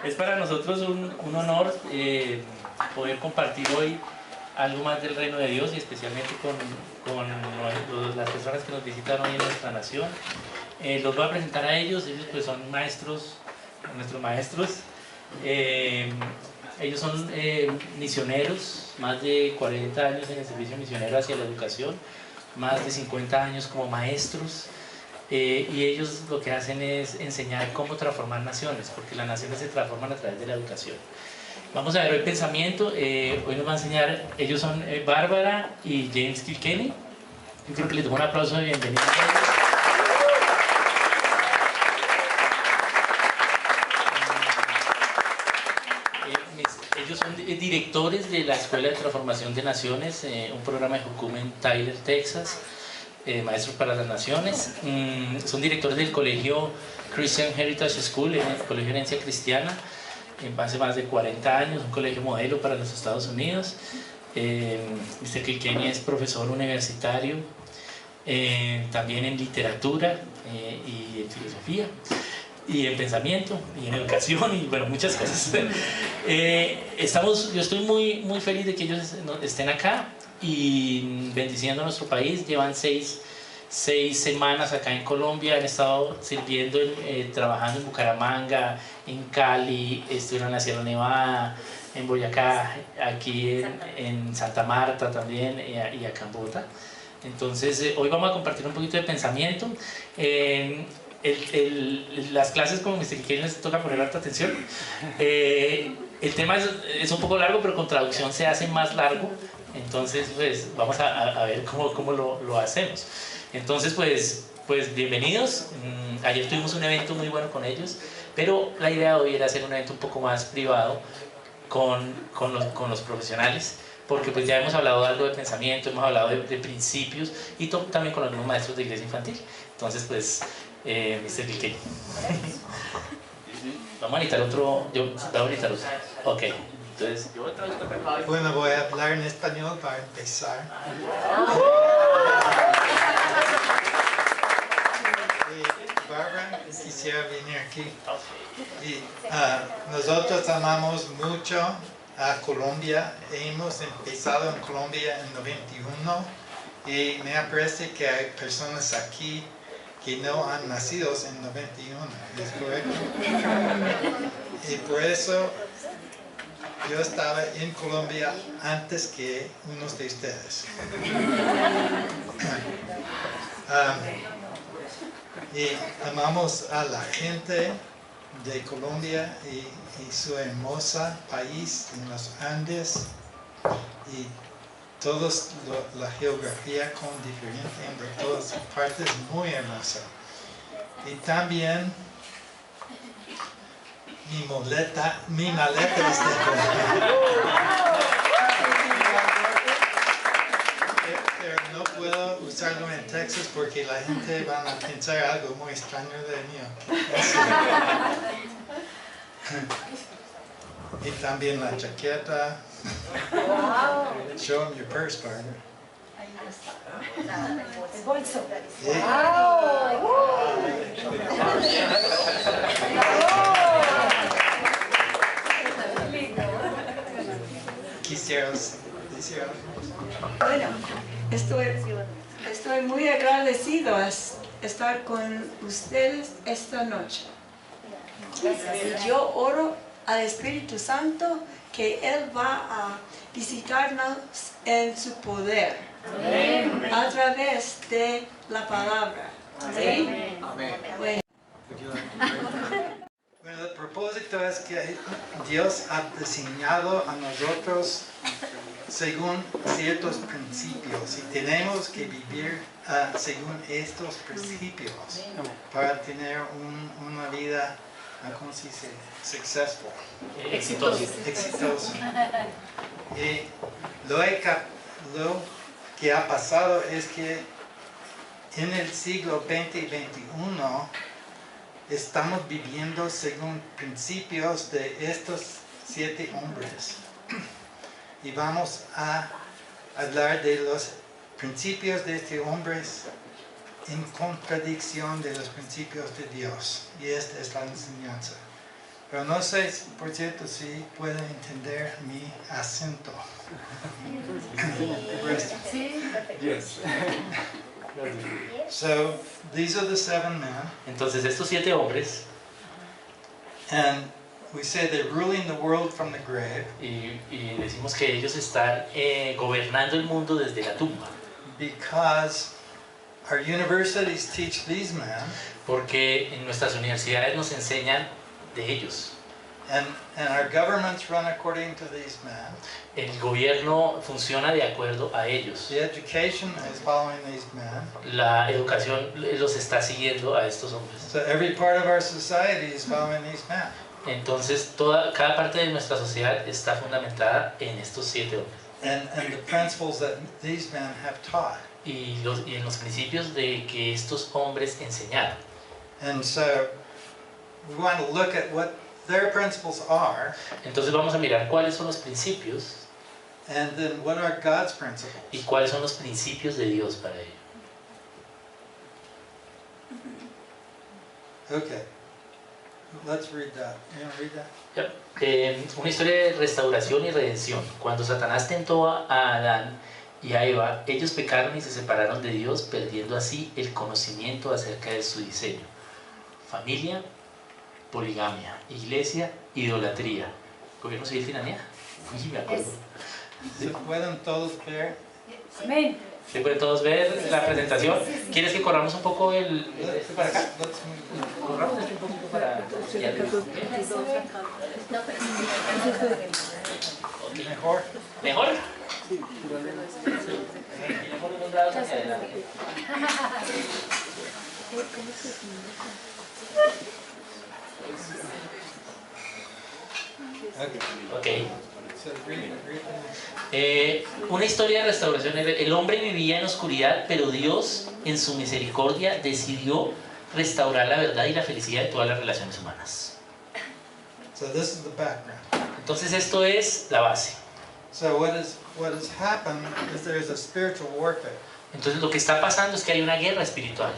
Es para nosotros un honor poder compartir hoy algo más del reino de Dios y especialmente con las personas que nos visitan hoy en nuestra nación. Los voy a presentar a ellos pues son maestros, nuestros maestros. Ellos son misioneros, más de 40 años en el servicio misionero hacia la educación, más de 50 años como maestros. Y ellos lo que hacen es enseñar cómo transformar naciones, porque las naciones se transforman a través de la educación. Vamos a ver hoy pensamiento. Hoy nos va a enseñar, ellos son Bárbara y James Kilkenny. Yo creo que les doy un aplauso de bienvenida a ellos. Ellos son directores de la Escuela de Transformación de Naciones, un programa de Jucum en Tyler, Texas. Maestros para las Naciones. Son directores del colegio Christian Heritage School, en el colegio de herencia cristiana, hace más de 40 años, un colegio modelo para los Estados Unidos. Mr. Kilkenny es profesor universitario, también en literatura y en filosofía, y en pensamiento, y en educación, y bueno, muchas cosas. Yo estoy muy feliz de que ellos estén acá y bendiciendo a nuestro país. Llevan seis semanas acá en Colombia, han estado sirviendo, trabajando en Bucaramanga, en Cali, estuvieron en la Sierra Nevada, en Boyacá, aquí en Santa Marta también, y acá en Bogotá. Entonces hoy vamos a compartir un poquito de pensamiento. Las clases, como Mr. Kilkenny, les toca poner alta atención. El tema es un poco largo, pero con traducción se hace más largo. Entonces, pues vamos a ver cómo lo hacemos. Entonces, pues bienvenidos. Ayer tuvimos un evento muy bueno con ellos, pero la idea de hoy era hacer un evento un poco más privado con los profesionales, porque pues ya hemos hablado algo de pensamiento, hemos hablado de principios y también con algunos maestros de iglesia infantil. Entonces, pues, Mr. Kilkenny. Vamos a necesitar otro. Yo voy a necesitar otro. Ok. Entonces, bueno, voy a hablar en español para empezar. Bárbara quisiera venir aquí. Nosotros amamos mucho a Colombia. Hemos empezado en Colombia en 91 y me parece que hay personas aquí que no han nacido en 91, ¿es correcto? Y por eso yo estaba en Colombia antes que unos de ustedes. Y amamos a la gente de Colombia y su hermosa país en los Andes y todos la geografía con diferente en todas partes, muy hermosa. Y también mi maleta es de Colombia. Pero no puedo usarlo en Texas porque la gente va a pensar algo muy extraño de mí. Y también la chaqueta. Show them your purse, Barbara. El bolso. Quisiera decir algo. Bueno, estoy muy agradecido a estar con ustedes esta noche. Y yo oro al Espíritu Santo que Él va a visitarnos en su poder. Amén. A través de la palabra. ¿Sí? Amén. Bueno. Bueno, el propósito es que Dios ha diseñado a nosotros según ciertos principios y tenemos que vivir según estos principios para tener una vida, ¿cómo se dice? Successful. Exitoso. Y lo que ha pasado es que en el siglo XX y XXI estamos viviendo según principios de estos 7 hombres. Y vamos a hablar de los principios de estos hombres en contradicción de los principios de Dios. Y esta es la enseñanza. Pero no sé, por cierto, si pueden entender mi acento. Yes. So, these are the 7 men, Entonces estos 7 hombres, and we say they're ruling the world from the grave y decimos que ellos están gobernando el mundo desde la tumba, because our universities teach these men, porque en nuestras universidades nos enseñan de ellos. and our governments run according to these men. El gobierno funciona de acuerdo a ellos. The education is following these men. La educación los está siguiendo a estos hombres. So every part of our society is following these men. Entonces cada parte de nuestra sociedad está fundamentada en estos 7 hombres. And the principles that these men have taught. Y en los principios de que estos hombres enseñaron. And so we want to look at what their principles are, Entonces vamos a mirar cuáles son los principios and then what are God's principles. y cuáles son los principios de Dios para ello. Okay, let's read that. You want to read that? Una historia de restauración y redención. Cuando Satanás tentó a Adán y a Eva, ellos pecaron y se separaron de Dios, perdiendo así el conocimiento acerca de su diseño. Familia, poligamia, iglesia, idolatría. ¿Gobierno civil, tiranía? Sí, me acuerdo. ¿Se pueden todos ver? Amén. ¿Se pueden todos ver la presentación? ¿Quieres que corramos un poco este para acá? Let's move. Corramos este un poquito para... Mejor. ¿Mejor? Mejor unos grados hacia adelante. Okay. Ok. So read Una historia de restauración. El hombre vivía en oscuridad, pero Dios, en su misericordia, decidió restaurar la verdad y la felicidad de todas las relaciones humanas. So this is the background. Entonces esto es la base. So what has happened is there is a spiritual warfare. Entonces lo que está pasando es que hay una guerra espiritual.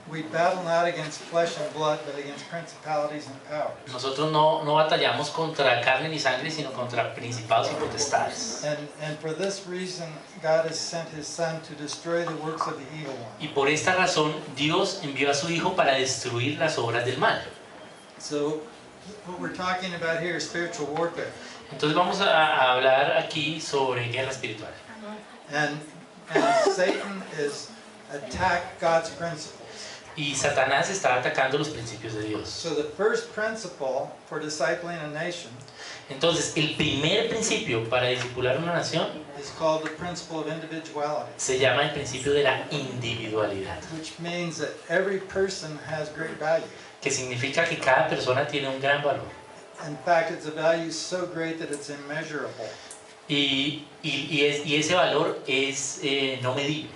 We battle not against flesh and blood, but against principalities and powers. Nosotros no batallamos contra carne ni sangre, sino contra principados y potestades. And for this reason, God has sent His Son to destroy the works of the evil one. Y por esta razón Dios envió a su Hijo para destruir las obras del mal. So what we're talking about here is spiritual warfare. Entonces vamos a hablar aquí sobre guerra espiritual. And Satan is attack God's principles. Y Satanás está atacando los principios de Dios. So the first principle for discipling a nation Entonces, el primer principio para discipular una nación is called the principle of individuality, se llama el principio de la individualidad, which means that every person has great value. que significa que cada persona tiene un gran valor. In fact, it's a value so great that it's immeasurable. Y ese valor es no medible,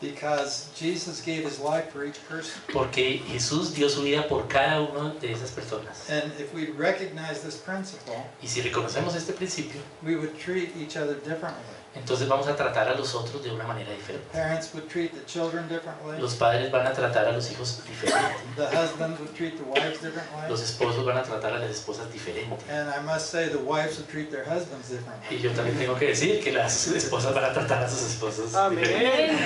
Because Jesus gave His life for each person. porque Jesús dio su vida por cada una de esas personas. And if we recognize this principle, Y si reconocemos este principio, we would treat each other differently. entonces vamos a tratar a los otros de una manera diferente. Parents would treat the children differently. Los padres van a tratar a los hijos diferente. The husbands would treat the wives differently. Los esposos van a tratar a las esposas diferente. And I must say the wives would treat their husbands differently. Y yo también tengo que decir que las esposas van a tratar a sus esposos diferente.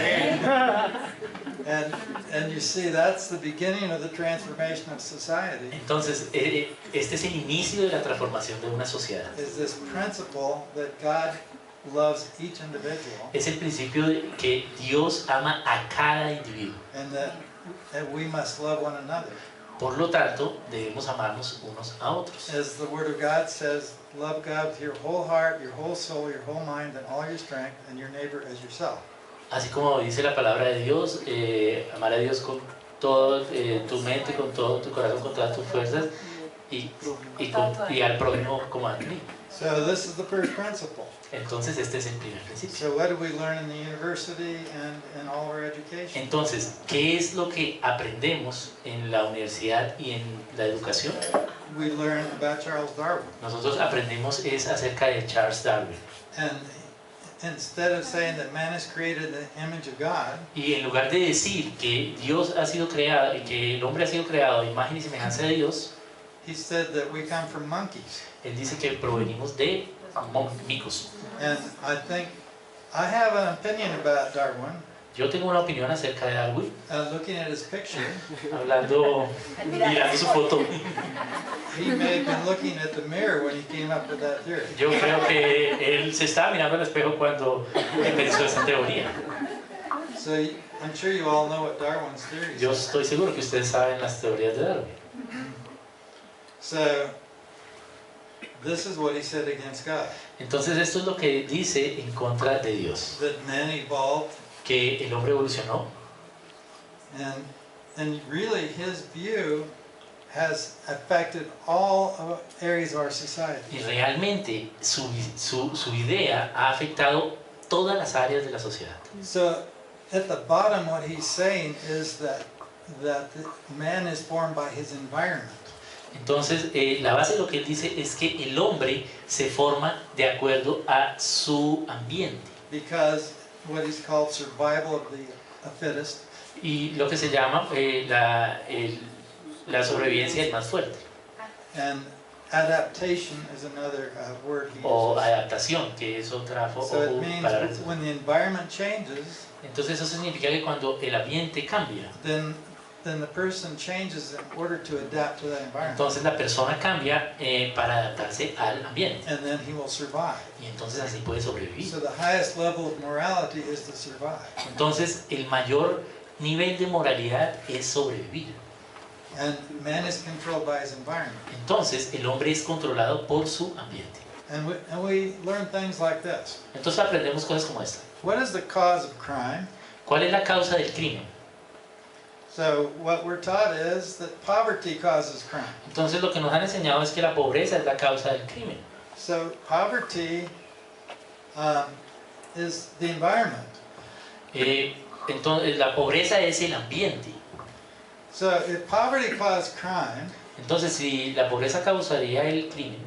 And you see, that's the beginning of the transformation of society. Entonces, este es el inicio de la transformación de una sociedad. Is this principle that God loves each individual, Es el principio de que Dios ama a cada individuo. and that we must love one another. Por lo tanto, debemos amarnos unos a otros. As the Word of God says, love God with your whole heart, your whole soul, your whole mind, and all your strength, and your neighbor as yourself. Así como dice la palabra de Dios, amar a Dios con toda tu mente, con todo tu corazón, con todas tus fuerzas y al prójimo como a ti. So this is the first principle. Entonces este es el primer principio. So what do we learn in the university and in all of our education? Entonces, ¿qué es lo que aprendemos en la universidad y en la educación? We learn about Charles Darwin. Nosotros aprendemos es acerca de Charles Darwin. And instead of saying that man is created in the image of God, Y en lugar de decir que Dios ha sido creado y que el hombre ha sido creado a imagen y semejanza de Dios, he said that we come from monkeys. Él dice que provenimos de micos. And I think I have an opinion about Darwin. Yo tengo una opinión acerca de Darwin, Looking at his picture, mirando su foto. he may have been looking at the mirror when he came up with that theory. Yo creo que él se estaba mirando al espejo cuando pensó esa teoría. So I'm sure you all know what Darwin's theory Yo is. estoy seguro que ustedes saben las teorías de Darwin. So this is what he said against God. Entonces esto es lo que dice en contra de Dios, That man evolved, que el hombre evolucionó, and really his view has affected all areas of our society. y realmente su idea ha afectado todas las áreas de la sociedad. So at the bottom what he's saying is that man is formed by his environment. Entonces, la base de lo que él dice es que el hombre se forma de acuerdo a su ambiente. Because what is called survival of the fittest, Y lo que se llama la sobrevivencia del más fuerte, and adaptation is another word he o uses. adaptación, que es otra So it means palabra. when the environment changes, Entonces eso significa que cuando el ambiente cambia, then the person changes in order to adapt to that environment, entonces la persona cambia para adaptarse al ambiente. and then he will survive. Y entonces así puede sobrevivir. So the highest level of morality is to survive. Entonces el mayor nivel de moralidad es sobrevivir. And man is controlled by his environment. Entonces el hombre es controlado por su ambiente. And we learn things like this. Entonces aprendemos cosas como esta. What is the cause of crime? ¿Cuál es la causa del crimen? So what we're taught is that poverty causes crime. Entonces lo que nos han enseñado es que la pobreza es la causa del crimen. So poverty is the environment. Entonces la pobreza es el ambiente. So if poverty caused crime, Entonces si la pobreza causaría el crimen,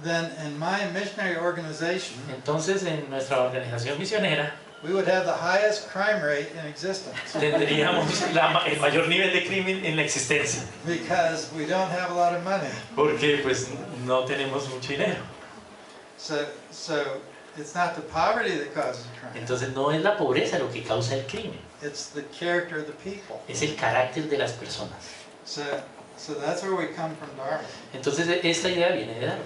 then in my missionary organization, entonces en nuestra organización misionera we would have the highest crime rate in existence tendríamos el mayor nivel de crimen en la existencia. because we don't have a lot of money. Porque pues no tenemos mucho dinero. So it's not the poverty that causes crime. Entonces no es la pobreza lo que causa el crimen, It's the character of the people. es el carácter de las personas. So that's where we come from, Darwin. Entonces esta idea viene de Darwin.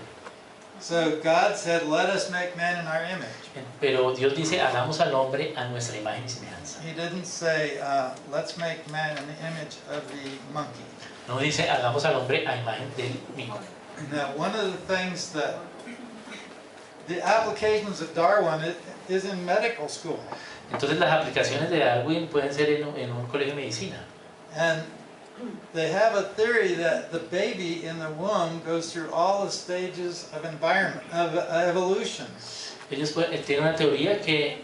So God said, "Let us make man in our image." Pero Dios dice, hagamos al hombre a nuestra imagen y semejanza. He didn't say, "Let's make man in the image of the monkey." No dice, hagamos al hombre a imagen del mico. Now, one of the things that the applications of Darwin is in medical school, Entonces las aplicaciones de Darwin pueden ser en un colegio de medicina. and they have a theory that the baby in the womb goes through all the stages of environment of evolution. Ellos tienen una teoría que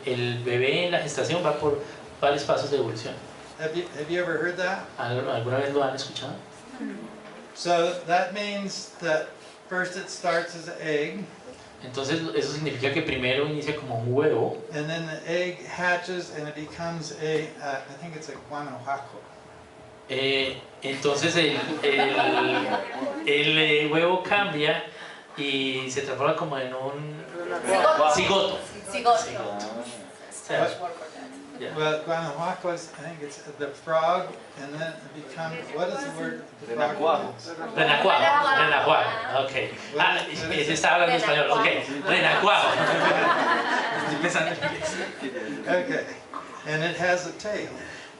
el bebé en la gestación va por varios pasos de evolución. Have you ever heard that? ¿Alguna vez lo han escuchado? So that means that first it starts as an egg, Entonces eso significa que primero inicia como un huevo, and then the egg hatches and it becomes I think it's a guanajuato. entonces el huevo cambia y se transforma como en un cigoto. Yeah. Well, guanajuato is, I think it's the frog, and then it becomes, what is the word? The frog is? Renacuajo, ok. Se está hablando español, ok. Renacuajo. Estoy pensando en inglés. Okay, and it has a tail.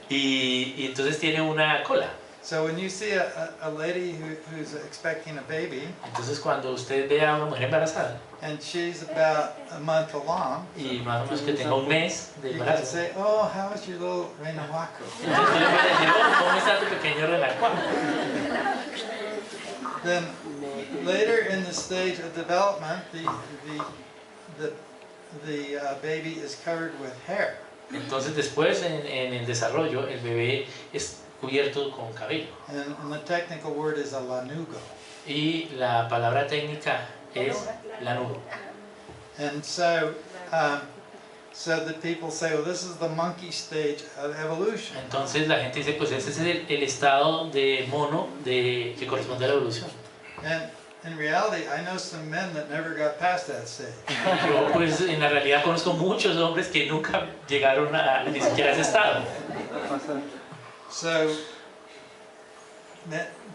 Y entonces tiene una cola. So when you see a lady who's expecting a baby, Entonces cuando usted ve a una mujer embarazada and she's about a month along, y más o menos que tenga un mes de you can embarazo, say, "Oh, how is your little renacuajo?" entonces usted le puede decir, oh, ¿cómo está tu pequeño renacuajo? Then later in the stage of development, the baby is covered with hair. Entonces después en el desarrollo el bebé es cubierto con cabello. And the technical word is a lanugo. Y la palabra técnica es lanugo. And so So that people say, well, this is the monkey stage of evolution. Entonces la gente dice, pues ese es el estado de mono que corresponde a la evolución. And in reality, I know some men that never got past that stage. Yo pues en la realidad conozco muchos hombres que nunca llegaron ni siquiera a ese estado. So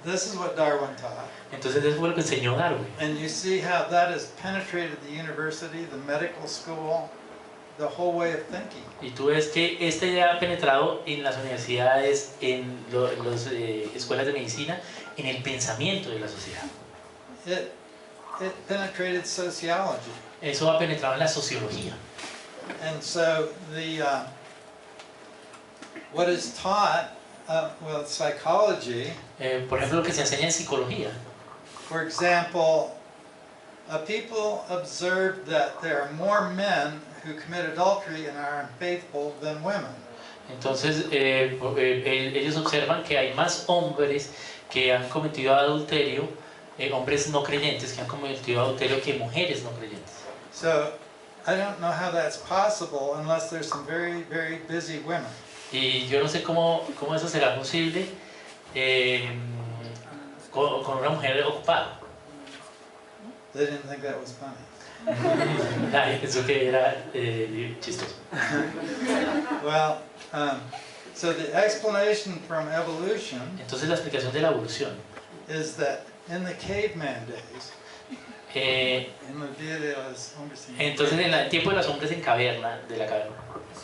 this is what Darwin taught. Entonces eso fue lo que enseñó Darwin. And you see how that has penetrated the university, the medical school, the whole way of thinking. Y tú ves que esta idea ha penetrado en las universidades, en las escuelas de medicina, en el pensamiento de la sociedad. It penetrated sociology. Eso ha penetrado en la sociología. And so what is taught, well, psychology, Por ejemplo, lo que se enseña en psicología. for example, people observed that there are more men who commit adultery and are unfaithful than women. Entonces, ellos observan que hay más hombres que han cometido adulterio, hombres no creyentes que han cometido adulterio que mujeres no creyentes. So I don't know how that's possible unless there's some very, very busy women. Y yo no sé cómo eso será posible con una mujer ocupada. They didn't think that was funny. Nadie pensó que era chistoso. Well, so the explanation from evolution Entonces la explicación de la evolución, is that in the caveman days, in the día de los hombres en entonces en el tiempo de los hombres en caverna, de la caverna,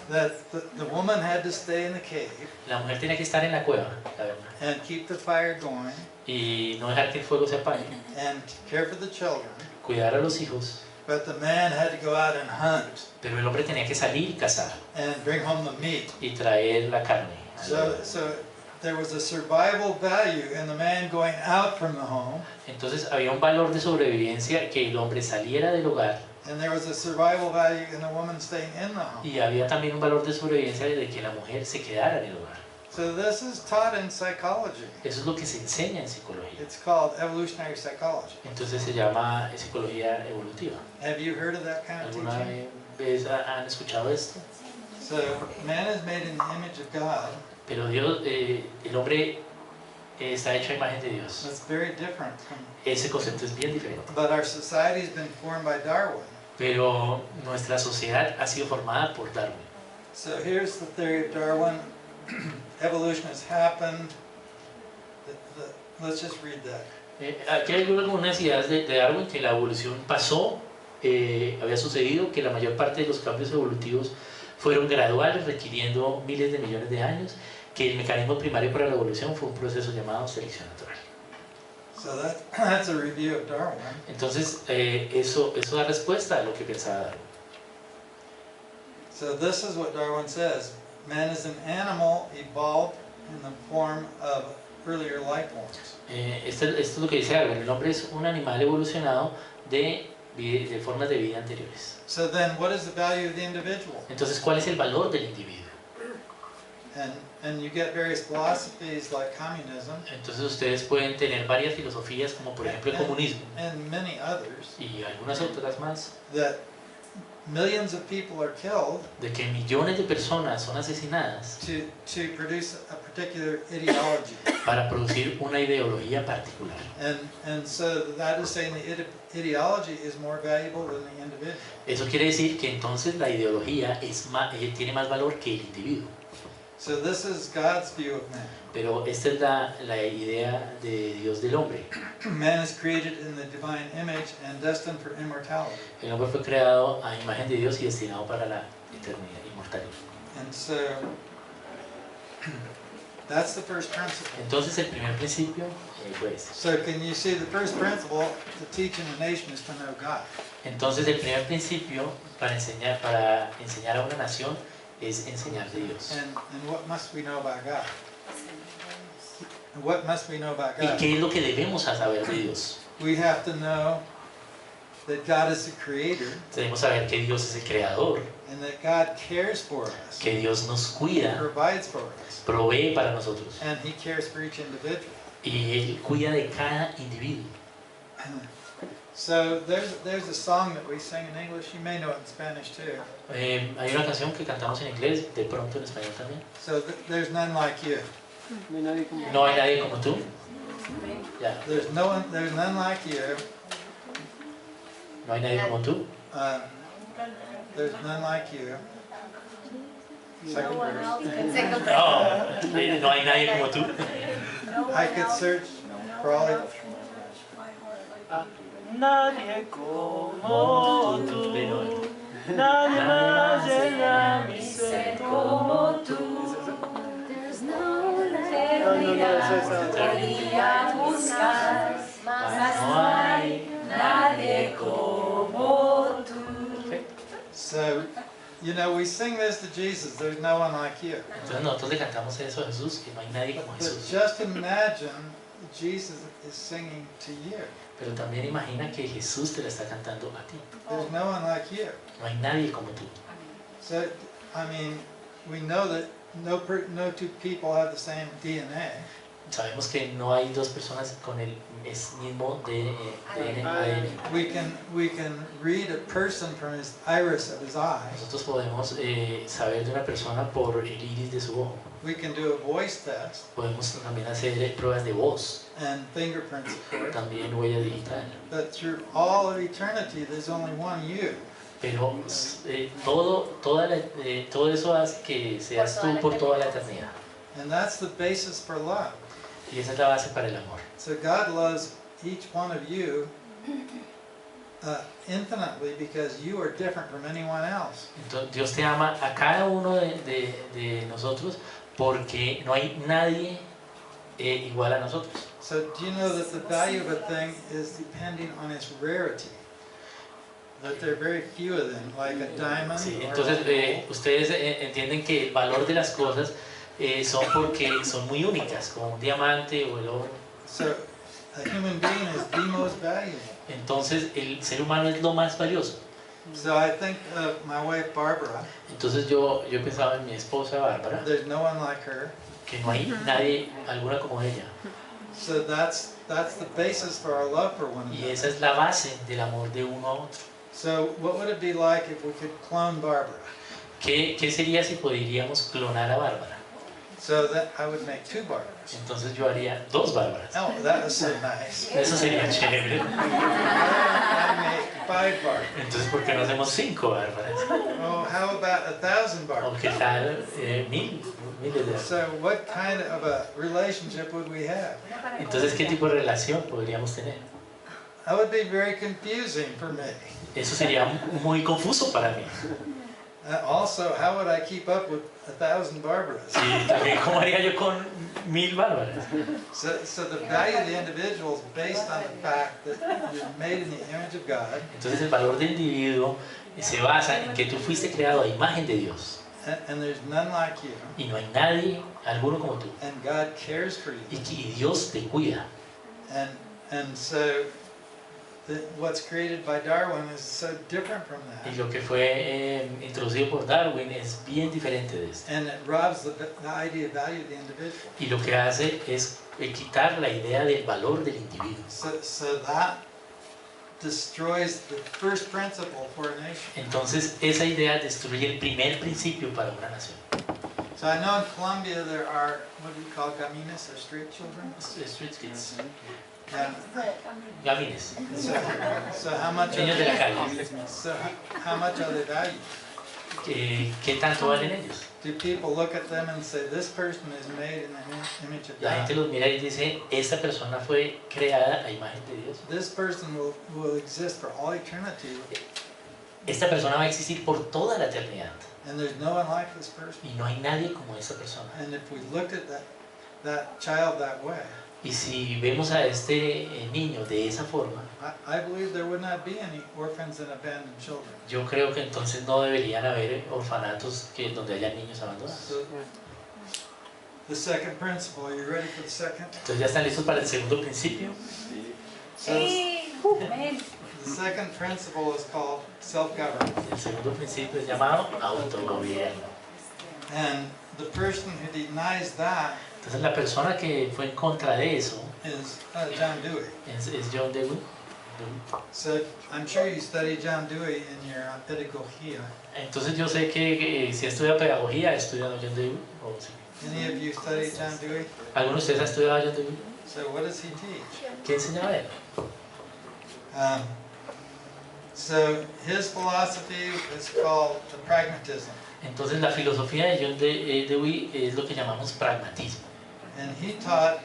that the woman had to stay in the cave la mujer tenía que estar en la cueva, caverna, and keep the fire going y no dejar que el fuego se apague, and care for the children, cuidar a los hijos, but the man had to go out and hunt pero el hombre tenía que salir y cazar and bring home the meat. y traer la carne. So there was a survival value in the man going out from the home, Entonces había un valor de sobrevivencia que el hombre saliera del hogar, and there was a survival value in the woman staying in the home. y había también un valor de sobrevivencia de que la mujer se quedara en el hogar. So this is taught in psychology. Eso es lo que se enseña en psicología. It's called evolutionary psychology. Entonces se llama psicología evolutiva. Have you heard of that kind of ¿Alguna teaching? vez han escuchado esto? So man is made in the image of God. Pero Dios, el hombre está hecho a imagen de Dios. That's very different from, Ese concepto es bien diferente. but our society has been formed by Darwin. Pero nuestra sociedad ha sido formada por Darwin. So here's the theory of Darwin. Evolution has happened. Let's just read that. Aquí hay algunas ideas de Darwin que la evolución pasó, había sucedido, que la mayor parte de los cambios evolutivos fueron graduales, requiriendo miles de millones de años, que el mecanismo primario para la evolución fue un proceso llamado selección natural. So that's a review of Darwin. Entonces, eso da respuesta a lo que pensaba Darwin. So this is what Darwin says. Man is an animal evolved in the form of earlier life forms. Esto es lo que dice Darwin: el hombre es un animal evolucionado de formas de vida anteriores. So then what is the value of the individual? Entonces, ¿cuál es el valor del individuo? And you get various philosophies like communism Entonces ustedes pueden tener varias filosofías, como por ejemplo el comunismo and many others, y algunas otras más, that millions of people are killed de que millones de personas son asesinadas to produce a particular ideology. para producir una ideología particular. And so that is saying the ideology is more valuable than the individual. Eso quiere decir que entonces la ideología tiene más valor que el individuo. So this is God's view of man. Pero esta es la idea de Dios del hombre. Man is created in the divine image and destined for immortality. El hombre fue creado a imagen de Dios y destinado para la eternidad, inmortalidad. And so that's the first principle. Entonces el primer principio fue este. So can you see the first principle to teach in a nation is to know God. Entonces el primer principio para enseñar a una nación es enseñar de Dios. And what must we know about God? And what must we know about ¿Y God? qué es lo que debemos saber de Dios? We have to know that God is the creator Debemos saber que Dios es el creador, and that God cares for us, que Dios nos cuida, provides for us, provee para nosotros and He cares for each individual. y Él cuida de cada individuo. So there's a song that we sing in English. You may know it in Spanish too. Hay una canción que cantamos en inglés, de pronto en español también. So there's none like you. No hay nadie como tú. Ya. There's none like you. No hay nadie como tú. There's none like you. Second verse. No, no hay nadie como tú. I could search for all of Nadie como tú, nadie más llena mi ser como tú. Quería buscar, mas no hay nadie como tú. So, you know, we sing this to Jesus. There's no one like you. Entonces nosotros le cantamos eso a Jesús, que no hay nadie como But Jesús. just imagine Jesus is singing to you. Pero también imagina que Jesús te la está cantando a ti. There's no one like you. No hay nadie como tú. So, I mean, we know that no two people have the same DNA. Sabemos que no hay dos personas con el mismo ADN. We can read a person from his iris of his eye. Nosotros podemos saber de una persona por el iris de su ojo. We can do a voice test Podemos también hacer pruebas de voz, and fingerprints, of course. también huella digital. But through all of eternity, there's only one you. Pero todo eso hace que seas tú por toda la eternidad. And that's the basis for love. Y esa es la base para el amor. So God loves each one of you infinitely because you are different from anyone else. Entonces, Dios te ama a cada uno de nosotros porque no hay nadie igual a nosotros. So do you know that the value of a thing is depending on its rarity? That there are very few of them, like a diamond Sí, or entonces a gold. ustedes entienden que el valor de las cosas son porque son muy únicas, como un diamante o el oro. So a human being is the most valuable. Entonces el ser humano es lo más valioso. So I think of my wife Barbara. Entonces yo pensaba en mi esposa Bárbara, There's no one like her. que no hay nadie alguna como ella. So that's the basis for our love for one Y another. esa es la base del amor de uno a otro. So what would it be like if we could clone Barbara? ¿Qué sería si podríamos clonar a Bárbara? So that I would make two Barbaras. Entonces yo haría dos Bárbaras. Oh, that was so nice. Eso sería chévere. I make five Barbaras. Entonces, ¿por qué no hacemos 5 Bárbaras? Oh, how about 1,000 ¿O Barbaras? qué tal miles de So what kind of a relationship would we have? Entonces, ¿qué tipo de relación podríamos tener? That would be very confusing for me. Eso sería muy confuso para mí. Also, how would I keep up with 1,000 Barbaras? Sí, también, ¿cómo haría yo con 1000 Bárbaras? So the value of the individual is based on the fact that you're made in the image of God, Entonces, el valor del individuo se basa en que tú fuiste creado a imagen de Dios. and there's none like you, Y no hay nadie, alguno como tú. and God cares for Y you. que Dios te cuida. And so what's created by Darwin is so different from Y that. lo que fue introducido por Darwin es bien diferente de esto. And it robs the idea of value of the individual. Y lo que hace es quitar la idea del valor del individuo. So that destroys the first principle for a nation. Entonces esa idea destruye el primer principio para una nación. So I know in Colombia there are, what do you call gamines, or street children? Street kids. Yeah. Gamines. So how much are Niños de la they, calle. so how much are they valued? ¿Qué tanto valen ellos? Do people look at them and say, this person is made in the image of La gente God? los mira y dice, esta persona fue creada a imagen de Dios. This person will exist for all eternity, Esta persona va a existir por toda la eternidad. and there's no one like this person. Y no hay nadie como esa persona. And if we looked at that child that way, Y si vemos a este niño de esa forma, I believe there would not be any orphans and abandoned children. yo creo que entonces no deberían haber orfanatos donde haya niños abandonados. So, the second principle, are you ready for the second? Entonces, ¿ya están listos para el segundo principio? So the second principle is called self-government. El segundo principio es llamado autogobierno. And the person who denies that Entonces, la persona que fue en contra de eso is John Dewey. es John Dewey. So I'm sure you study John Dewey in your pedagogía. Entonces yo sé que si estudia pedagogía, he estudiado John Dewey. O sí. Any of you study John Dewey? ¿Alguno de ustedes ha estudiado John Dewey? So what does he teach? ¿Qué enseñaba él? So his philosophy is called the pragmatism. Entonces la filosofía de John Dewey es lo que llamamos pragmatismo. And he taught,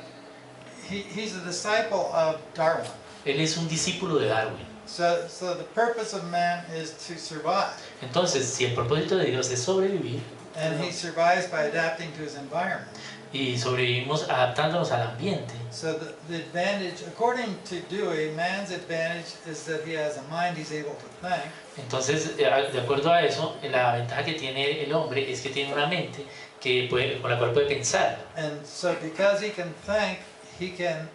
he's a disciple of Darwin. Él es un discípulo de Darwin. So the purpose of man is to survive. Entonces, si el propósito de Dios es sobrevivir, And he survives by adapting to his environment. y sobrevivimos adaptándonos al ambiente. So the advantage, according to Dewey, man's advantage is that he has a mind he's able to think. Entonces, de acuerdo a eso, la ventaja que tiene el hombre es que tiene una mente con la cual puede pensar. And so because he can think, he can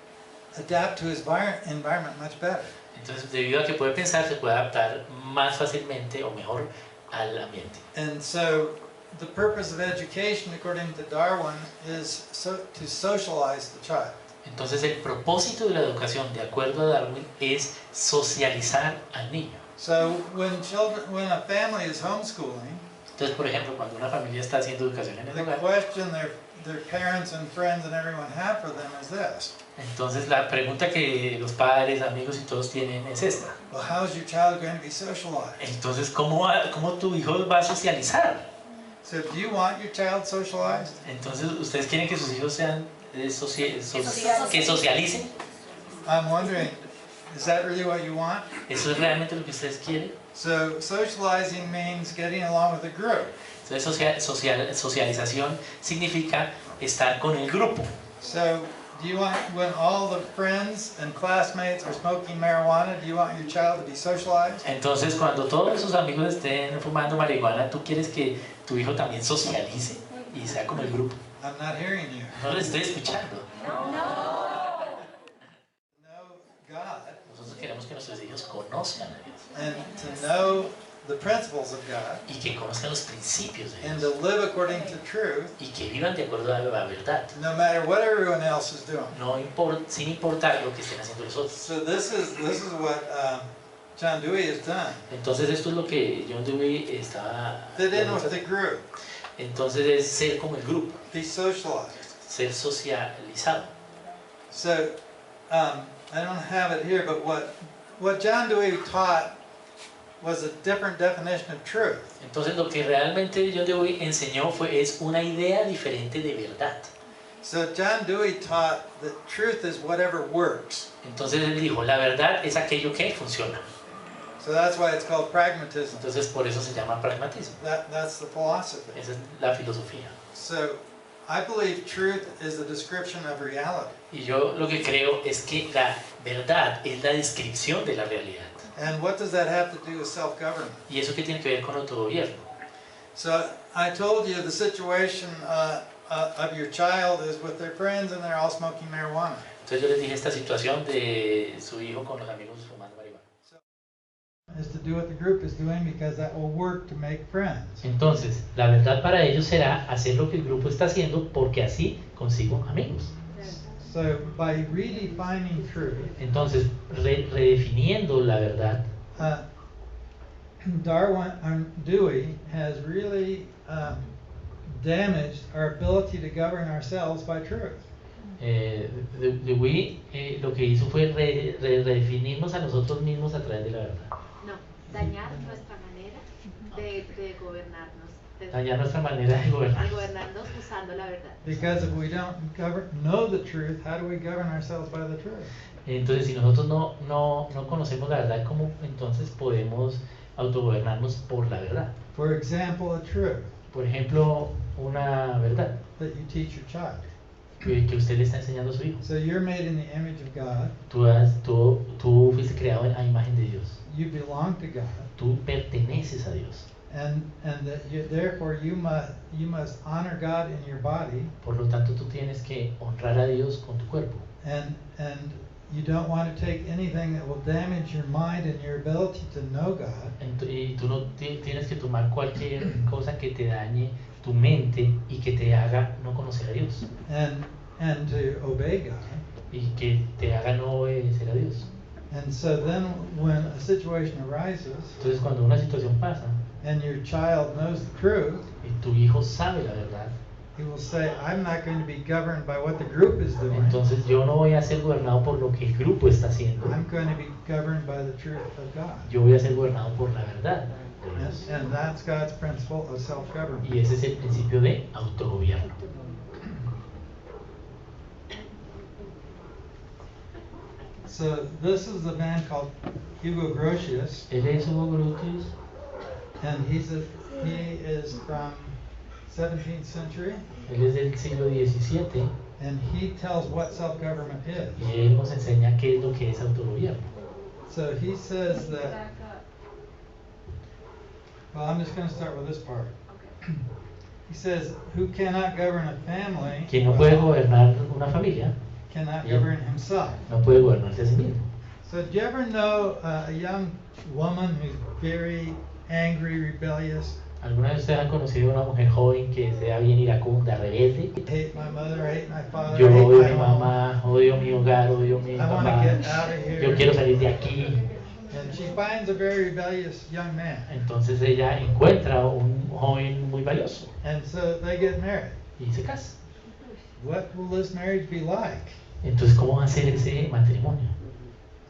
adapt to his environment much better. Entonces, debido a que puede pensar, se puede adaptar más fácilmente o mejor al ambiente. And so the purpose of education, according to Darwin, is to socialize the child. Entonces, el propósito de la educación, de acuerdo a Darwin, es socializar al niño. So when a family is homeschooling, Entonces, por ejemplo, cuando una familia está haciendo educación en el the hogar, question their parents and friends and everyone have for them is this: entonces la pregunta que los padres, amigos y todos tienen es esta. well, how is your child going to be socialized? Entonces, ¿cómo tu hijo va a socializar? So do you want your child socialized? Entonces, ¿ustedes quieren que sus hijos sean que socialicen? I'm wondering, is that really what you want? ¿Eso es realmente lo que ustedes quieren? So socializing means getting along with a group. Entonces, socialización significa estar con el grupo. So do you want, when all the friends and classmates are smoking marijuana, do you want your child to be socialized? Entonces, cuando todos sus amigos estén fumando marihuana, ¿tú quieres que tu hijo también socialice y sea como el grupo? I'm not hearing you. No le estoy escuchando. Know God Nosotros queremos que nuestros hijos conozcan a Dios and to know the principles of God y que conozcan los principios de and Dios to live according to truth, y que vivan de acuerdo a la verdad, no matter what everyone else is doing. sin importar lo que estén haciendo los otros. So this is what John Dewey has done. Entonces, esto es lo que John Dewey estaba. Fit in with the group, Entonces, es ser como el grupo, be socialized. ser socializado. So I don't have it here, but what John Dewey taught was a different definition of truth. Entonces, lo que realmente John Dewey enseñó es una idea diferente de verdad. So John Dewey taught that truth is whatever works. Entonces, él dijo, la verdad es aquello que funciona. So that's why it's called pragmatism. Entonces, por eso se llama pragmatismo. That's the philosophy. Esa es la filosofía. So I believe truth is a description of reality. Y yo lo que creo es que la verdad es la descripción de la realidad. And what does that have to do with self-government? ¿Y eso qué tiene que ver con autogobierno? So I told you the situation of your child is with their friends and they're all smoking marijuana. Entonces yo les dije esta situación de su hijo con los amigos fumando marihuana. Is to do what the group is doing because that will work to make friends. Entonces, la verdad para ellos será hacer lo que el grupo está haciendo porque así consigo amigos. So by redefining truth, Entonces, redefiniendo la verdad, Dewey has really damaged our ability to govern ourselves by truth. Dewey lo que hizo fue redefinirnos a nosotros mismos a través de la verdad. No, dañar nuestra manera de gobernarnos. Dañar nuestra manera de gobernar. De gobernarnos usando la verdad. Because if we don't know the truth, how do we govern ourselves by the truth? Entonces, si nosotros no conocemos la verdad, ¿cómo entonces podemos autogobernarnos por la verdad? For example, a truth Por ejemplo, una verdad that you teach your child. que usted le está enseñando a su hijo. So you're made in the image of God. Tú fuiste creado a imagen de Dios. You belong to God. Tú perteneces a Dios. And that therefore you must honor God in your body. Por lo tanto, tú tienes que honrar a Dios con tu cuerpo. And you don't want to take anything that will damage your mind and your ability to know God. Y tú no tienes que tomar cualquier cosa que te dañe tu mente y que te haga no conocer a Dios. And to obey God. Y que te haga no obedecer a Dios. And so then when a situation arises Entonces cuando una situación pasa and your child knows the truth, y tu hijo sabe la verdad, he will say, I'm not going to be governed by what the group is doing. entonces yo no voy a ser gobernado por lo que el grupo está haciendo, I'm going to be governed by the truth of God. yo voy a ser gobernado por la verdad de Dios. And that's God's principle of self-government. Y ese es el principio de autogobierno. So this is a man called Hugo Grotius, Él es Hugo Grotius, and he is from 17th century, él es del siglo XVII and he tells what self-government is. y él nos enseña qué es lo que es autogobierno. So he says that, well, I'm just going to start with this part. He says, who cannot govern a family Quien no puede gobernar una familia, cannot Bien. govern himself. no puede gobernarse a sí mismo. So do you ever know a young woman who's very angry, rebellious? ¿Alguna vez ustedes han conocido a una mujer joven que sea bien iracunda, rebelde? Hate my mother, hate my father, Yo hate odio a my mi home. mamá, odio mi hogar, odio a mi I want to papá, get out of here. yo quiero salir de aquí. And she finds a very rebellious young man. Entonces ella encuentra un joven muy valioso And so they get married. y se casa. What will this marriage be like? Entonces, ¿cómo va a ser ese matrimonio?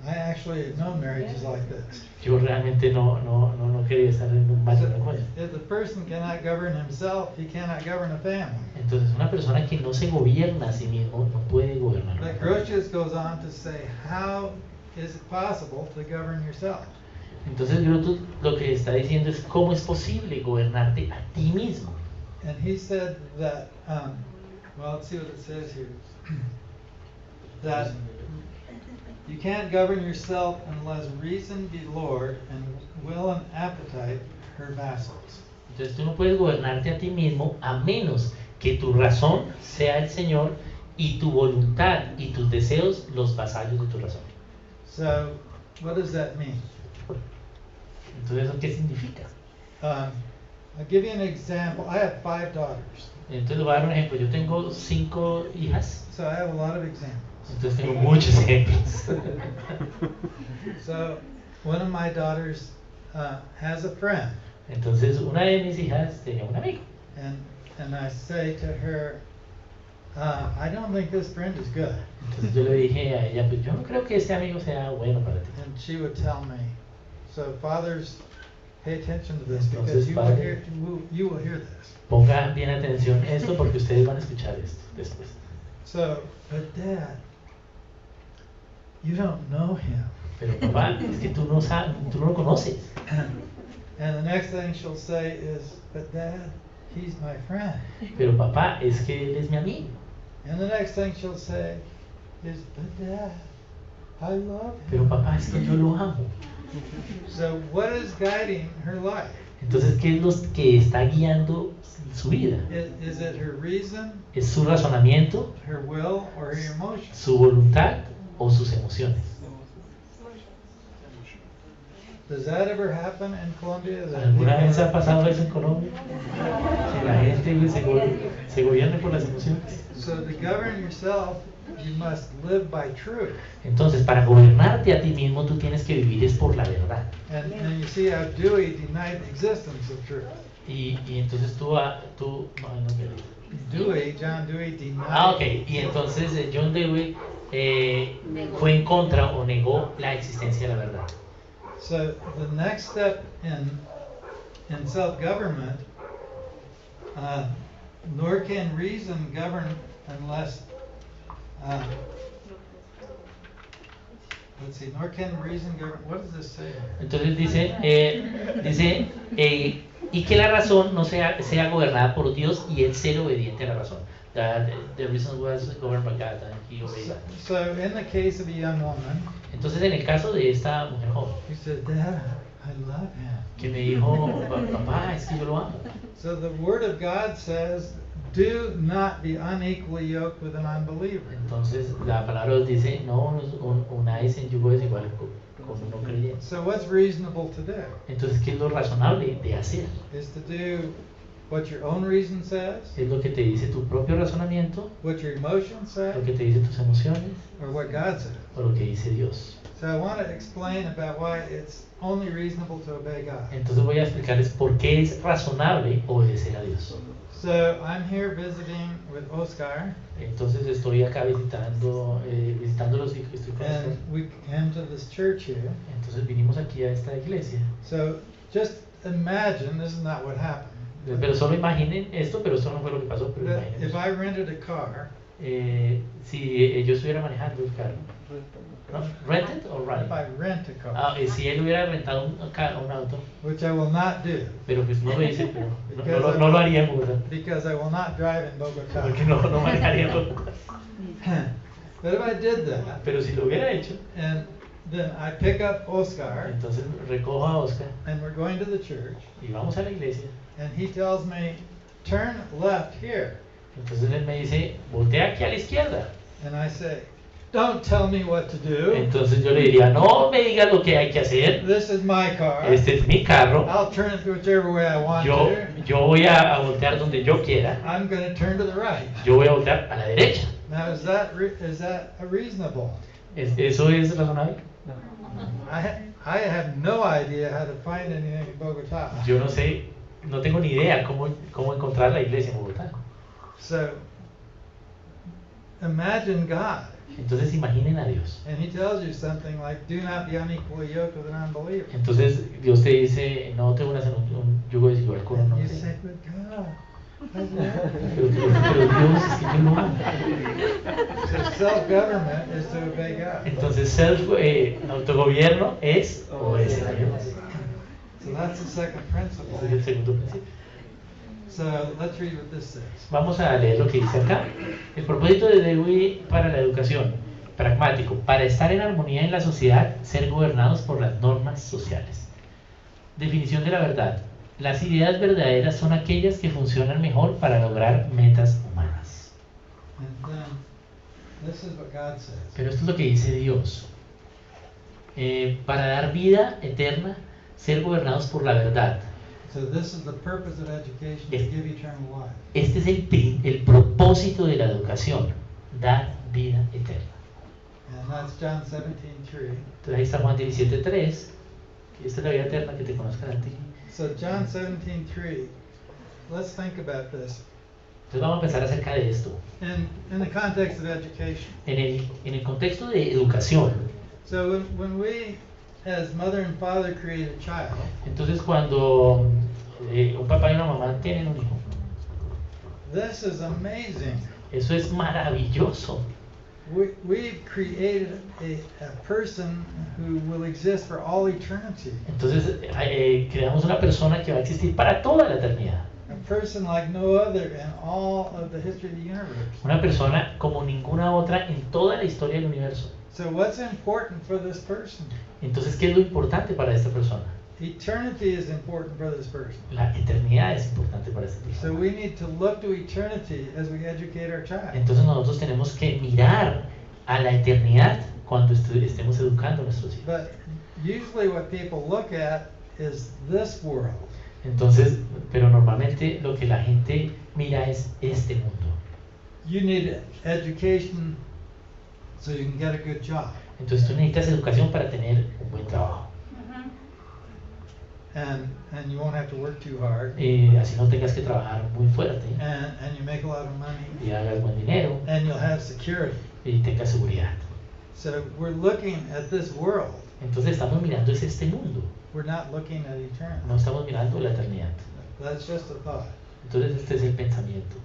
I actually have known marriages like this. Yo realmente no quería estar en un So matrimonio con él. if the person cannot govern himself, he cannot govern a family. Entonces, una persona que no se gobierna a sí mismo no puede gobernar. una But familia. Grotius goes on to say, how is it possible to govern yourself? Entonces, Grotius lo que está diciendo es cómo es posible gobernarte a ti mismo. And he said that, well, let's see what it says here. That you can't govern yourself unless reason be Lord and will and appetite her vassals. Entonces, tú no puedes gobernarte a ti mismo a menos que tu razón sea el Señor y tu voluntad y tus deseos los vasallos de tu razón. So, what does that mean? Entonces, ¿eso qué significa? I'll give you an example. I have 5 daughters, Entonces, le voy a dar un ejemplo. Yo tengo 5 hijas, so I have a lot of examples. entonces tengo muchos ejemplos. So, one of my daughters has a friend, Entonces, una de mis hijas tenía un amigo. and I say to her, I don't think this friend is good. Entonces, yo le dije a ella, pues yo no creo que este amigo sea bueno para ti. And she would tell me, so fathers, pay attention to this Entonces, because you will padre- hear, you will hear this. Ponga bien atención a esto porque ustedes van a escuchar esto después. So, but Dad, you don't know him. Pero papá, es que tú no sabes, tú no lo conoces. And the next thing she'll say is, but Dad, he's my friend. Pero papá, es que él es mi amigo. And the next thing she'll say is, but Dad, I love Pero him. papá, es que yo lo amo. So what is guiding her life? Entonces, ¿qué es lo que está guiando su vida? Is it her reason, ¿Es su razonamiento, her will, or her emotions? su voluntad o sus emociones? Does that ever happen in Colombia? That ¿Alguna people- vez ha pasado eso en Colombia? Que la gente se gobierne por las emociones. So to govern yourself, you must live by truth. Entonces, para gobernarte a ti mismo, tú tienes que vivir es por la verdad. And you see how Dewey denied the existence of truth. Y entonces tú, no, no me digas. Dewey, John Dewey, denied. Ok. Y entonces John Dewey fue en contra o negó la existencia de la verdad. So the next step in self-government, nor can reason govern unless, let's see, nor can reason govern, what does this say? Entonces y que la razón no sea gobernada por Dios y él ser obediente a la razón. That the reason was governed by God and he obeyed. So in the case of a young woman, Entonces, en el caso de esta mujer joven, who said, Dad, I love him. que me dijo, papá, es que yo lo amo. So the Word of God says, do not be unequally yoked with an unbeliever. Entonces, la palabra nos dice, no unáis en yugo desigual con uno creyente. So what's reasonable to do? Entonces, ¿qué es lo razonable de hacer? Is to do what your own reason says, ¿Es lo que te dice tu propio razonamiento? what your emotions say, ¿Lo que te dice tus emociones? or what God says. o lo que dice Dios. So I want to explain about why it's only reasonable to obey God. Entonces voy a explicarles por qué es razonable obedecer a Dios. So I'm here visiting with Oscar, Entonces estoy acá visitándolos y estoy con and Oscar. we came to this church here. Entonces vinimos aquí a esta iglesia. So just imagine, this is not what happened. Pero solo imaginen esto, pero esto no fue lo que pasó, pero That imaginen if eso. I rented a car, Si yo estuviera manejando el carro, ¿no? ¿Rented o if ride? I rent a car, Si él hubiera rentado un auto, which I will not do, pero pues no lo hice, pero no lo haría en Bogotá, because I will not drive in Bogota. porque no manejaría en Bogotá. But if I did that, Pero si lo hubiera hecho, and then I pick up Oscar, entonces recojo a Oscar and we're going to the church, y vamos a la iglesia. and he tells me, turn left here. Entonces él me dice, voltea aquí a la izquierda. And I say, don't tell me what to do. Entonces yo le diría, no me digas lo que hay que hacer. This is my car. Este es mi carro. I'll turn it whichever way I want Yo to. voy a voltear donde yo quiera. I'm going to turn to the right. Yo voy a voltear a la derecha. Now, is that reasonable? ¿Eso es razonable? I have no idea how to find anything in Bogota. Yo no sé, no tengo ni idea cómo encontrar la iglesia en Bogotá. So, imagine God. Entonces imaginen a Dios. And he tells you something like, do not be unequally yoked with an unbeliever. Entonces Dios te dice, no te unas en un yugo desigual con un And you hombre. say, but God. Pero Dios es que yo no. So self-government is to obey God. Entonces autogobierno es obedecer a Dios. So that's the second principle. Ese es el segundo principio. So let's read what this says. Vamos a leer lo que dice acá. El propósito de Dewey para la educación, pragmático, para estar en armonía en la sociedad, ser gobernados por las normas sociales. Definición de la verdad. Las ideas verdaderas son aquellas que funcionan mejor para lograr metas humanas. And then this is what God says. Pero esto es lo que dice Dios. Para dar vida eterna, ser gobernados por la verdad. So this is the purpose of education, to give eternal life. Este es el propósito de la educación, dar vida eterna. And that's John 17:3. Entonces ahí está Juan 17:3. Esta es la vida eterna, que te conozcan a ti. So John 17:3. Let's think about this. Entonces vamos a pensar acerca de esto. In the context of education. En el contexto de educación, So when we, as mother and father, create a child, entonces cuando un papá y una mamá tienen un hijo, this is amazing. eso es maravilloso. We've created a person who will exist for all eternity. Entonces creamos una persona que va a existir para toda la eternidad. A person like no other in all of the history of the universe. Una persona como ninguna otra en toda la historia del universo. So what's important for this person? Entonces, ¿qué es lo importante para esta persona? Eternity is important for this person. La eternidad es importante para esta So persona. we need to look to eternity as we educate our child. Entonces nosotros tenemos que mirar a la eternidad cuando estemos educando a nuestros hijos. But usually what people look at is this world. Entonces, pero normalmente lo que la gente mira es este mundo. You need education so you can get a good job. Entonces tú necesitas educación para tener un buen trabajo. And you won't have to work too hard. Así no tengas que trabajar muy fuerte And you make a lot of money. y hagas buen dinero And you'll have security. y tengas seguridad. So we're looking at this world. Entonces estamos mirando es este mundo, We're not looking at eternity. no estamos mirando la eternidad. That's just a thought. Entonces este es el pensamiento.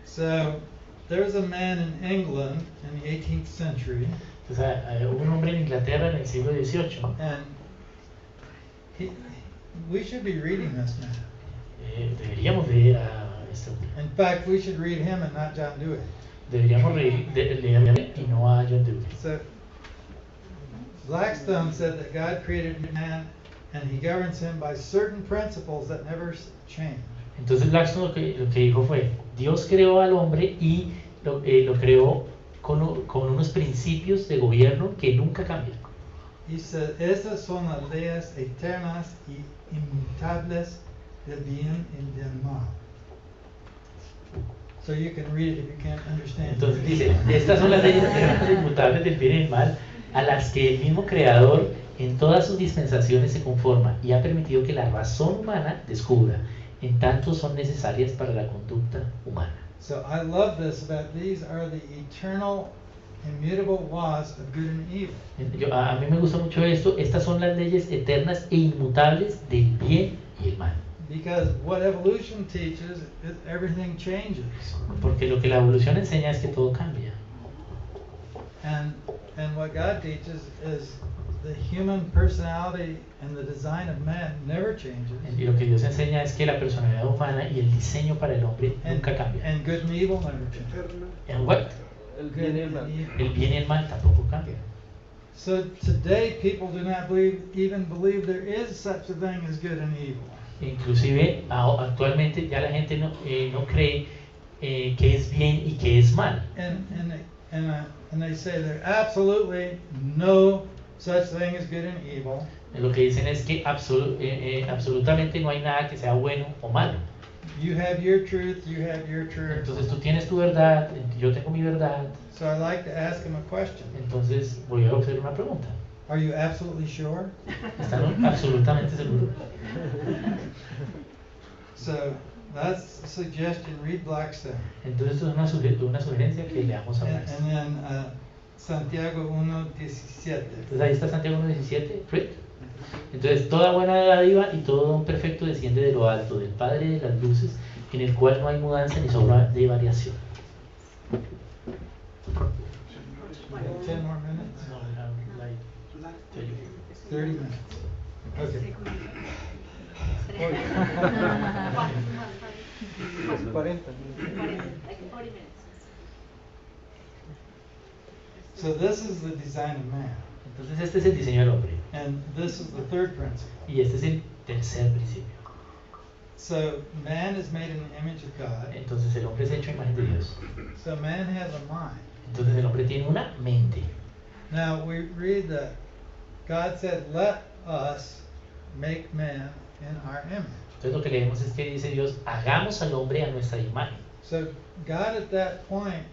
So there was a man in England in the 18th century, Entonces hubo un hombre en Inglaterra en el siglo XVIII. and we should be reading this man. Deberíamos leer a este hombre. In fact, we should read him and not John Dewey. Deberíamos leer y no a John Dewey. So Blackstone said that God created man and he governs him by certain principles that never change. Entonces Blackstone lo que dijo fue, Dios creó al hombre y lo creó con unos principios de gobierno que nunca cambian. He said, esas son las leyes eternas y inmutables del bien y del mal. So you can read it if you can't understand. Entonces dice, estas son las leyes eternas e inmutables del bien y del mal, a las que el mismo Creador en todas sus dispensaciones se conforma y ha permitido que la razón humana descubra, en tanto son necesarias para la conducta humana. So I love this about these are the eternal, immutable laws of good and evil. A mí me gusta mucho esto, estas son las leyes eternas e inmutables del bien y el mal. Because what evolution teaches is everything changes. Porque lo que la evolución enseña es que todo cambia. And what God teaches is the human personality and the design of man never changes. Y lo que Dios enseña es que la personalidad humana y el diseño para el hombre nunca cambia. And good and evil never change. And what? El bien y el mal. El bien y el mal tampoco cambian. So today people do not even believe there is such a thing as good and evil. Inclusive actualmente ya la gente no cree que es bien y que es mal. And they say there absolutely no such thing as good and evil. Lo que dicen es que absolutamente no hay nada que sea bueno o malo. You have your truth, you have your truth. Entonces tú tienes tu verdad, yo tengo mi verdad. So I like to ask them a question. Entonces voy a hacer una pregunta. Are you absolutely sure? ¿Están absolutamente seguros? So that's a suggestion. Read Blackstone. Entonces esto es una sugerencia que leamos a Blackstone. And then Santiago 1:17. Entonces ahí está Santiago 1:17, Fred. Entonces toda buena dádiva y todo don perfecto desciende de lo alto, del Padre de las luces, en el cual no hay mudanza ni sombra de variación. 10 more minutes? No, like 30 minutes. Okay. 40. So this is the design of man. Entonces este es el diseño del hombre. And this is the third principle. Y este es el tercer principio. So man is made in the image of God. Entonces el hombre es hecho a imagen de Dios. So man has a mind. Entonces el hombre tiene una mente. Now we read that God said, "Let us make man in our image." Entonces lo que leemos es que dice Dios, hagamos al hombre a nuestra imagen. So God at that point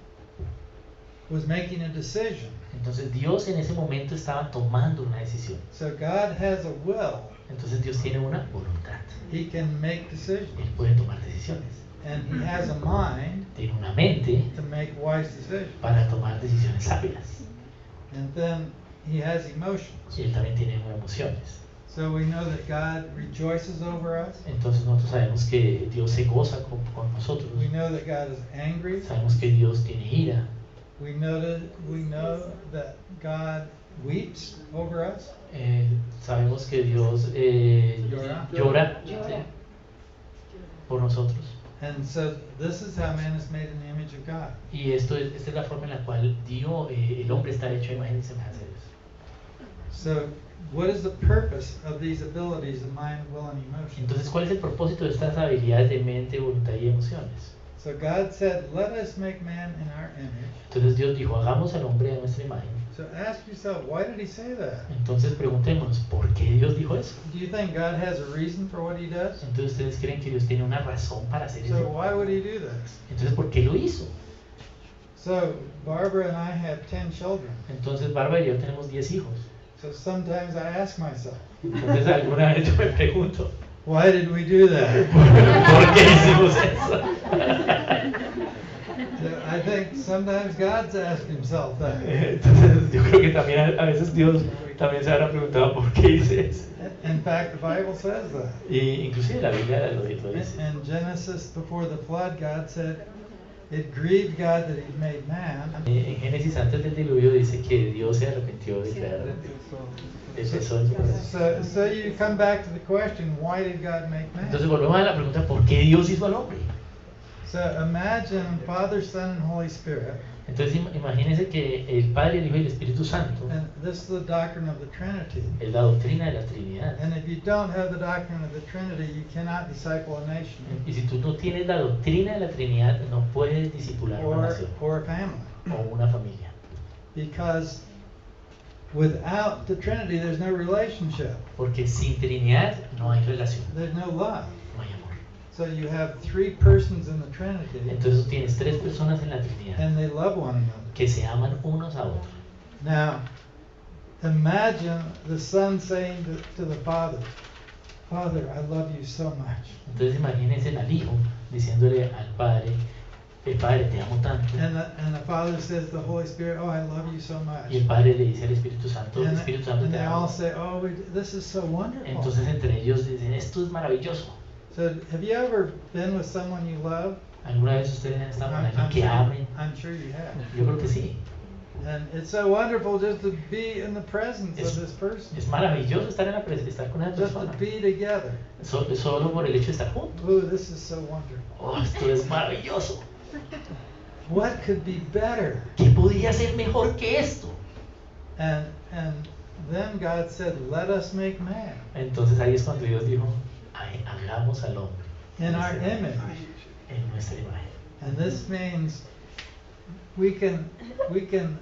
was making a decision. Entonces Dios en ese momento estaba tomando una decisión. So God has a will. Entonces Dios tiene una voluntad. He can make decisions. Él puede tomar decisiones. And he has a mind Tiene una mente to make wise decisions. para tomar decisiones sabias. And then he has emotions. Y Él también tiene emociones. So we know that God rejoices over us. Entonces nosotros sabemos que Dios se goza con nosotros. We know that God is angry. Sabemos que Dios tiene ira. We know that God weeps over us. Sabemos que Dios llora ¿sí? por nosotros. And so this is how man is made in the image of God. Y esta es la forma en la cual el hombre está hecho a imagen y semejanza de Dios. So what is the purpose of these abilities of mind, will, and emotion? Entonces, ¿cuál es el propósito de estas habilidades de mente, voluntad y emociones? So God said, "Let us make man in our image." Entonces Dios dijo, hagamos al hombre a nuestra imagen. So ask yourself, why did he say that? Entonces preguntémonos, ¿por qué Dios dijo eso? Do you think God has a reason for what he does? Entonces ustedes creen que Dios tiene una razón para hacer So eso. why would he do this? Entonces, ¿por qué lo hizo? So Barbara and I have 10 children. Entonces Bárbara y yo tenemos 10 hijos. So sometimes I ask myself, Entonces alguna vez yo me pregunto, why did we do that? ¿por qué hicimos eso? So I think sometimes God's asked himself that. Entonces yo creo que también a veces Dios también se habrá preguntado por qué hice eso. In fact, the Bible says that. Y inclusive la Biblia lo dice. In Genesis, before the flood, God said, it grieved God that he made man. En Génesis antes del diluvio dice que Dios se arrepintió de crear el peso en su corazón. So you come back to the question, why did God make man? Entonces volvemos a la pregunta, ¿por qué Dios hizo al hombre? So imagine Father, Son, and Holy Spirit. Entonces imagínense que el Padre, el Hijo y el Espíritu Santo And this is the doctrine of the Trinity. es la doctrina de la Trinidad. And if you don't have the doctrine of the Trinity, you cannot disciple a nation Y si tú no tienes la doctrina de la Trinidad, no puedes discipular una nación or a family. o una familia. Because without the Trinity, there's no relationship. Porque sin Trinidad no hay relación, There's no love. no hay amor. So you have 3 persons in the Trinity, Entonces tú tienes 3 personas en la Trinidad and they love one another. que se aman unos a otros. Now, imagine the Son saying to the Father, Father, I love you so much. Entonces imagínense al Hijo diciéndole al Padre, el Padre te amo tanto. And the Father says to the Holy Spirit, oh, I love you so much. Y el Padre le dice al Espíritu Santo, el And, Espíritu Santo and te they all amo. say, oh, this is so wonderful. Entonces entre ellos dicen, esto es maravilloso. So have you ever been with someone you love? ¿Alguna vez ustedes han estado con alguien que amen? I'm sure you have. Yo creo que sí. And it's so wonderful just to be in the presence Es, of this person. es maravilloso estar en la estar con esa Just to persona. be together. Solo por el hecho de estar juntos. Ooh, this is so wonderful. Oh, esto es maravilloso. What could be better? ¿Qué podía ser mejor que esto? And then God said, let us make man Entonces ahí es cuando Dios dijo, "Ay, hagamos al hombre in our image. en nuestra imagen". And this means we can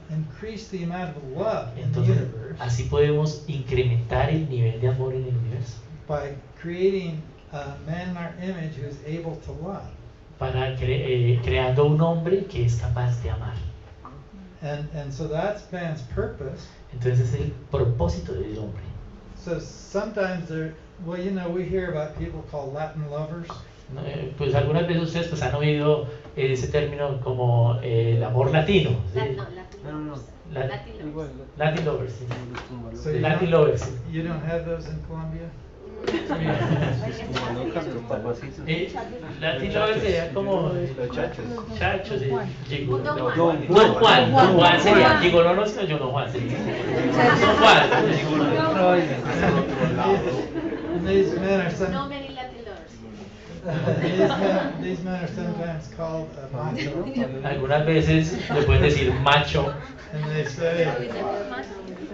increase the amount of love in the Entonces universe así podemos incrementar el nivel de amor en el universo by creating a man in our image who is able to love. para creando un hombre que es capaz de amar. And so that's man's purpose. Entonces es el propósito del hombre. So sometimes we hear about people called Latin lovers. ¿No? Pues algunas veces ustedes pues han oído ese término como el amor latino, ¿sí? La- Latin lovers, sí. So you Latin don't- lovers, sí. You don't have those in Colombia? Latin lovers sería como chachos, Don Juan. Don Juan sería, digo no sino yo no Juan sería. Don Juan. And these men are No many Latin lovers. these men are sometimes called macho, Algunas veces le pueden decir macho. and they say,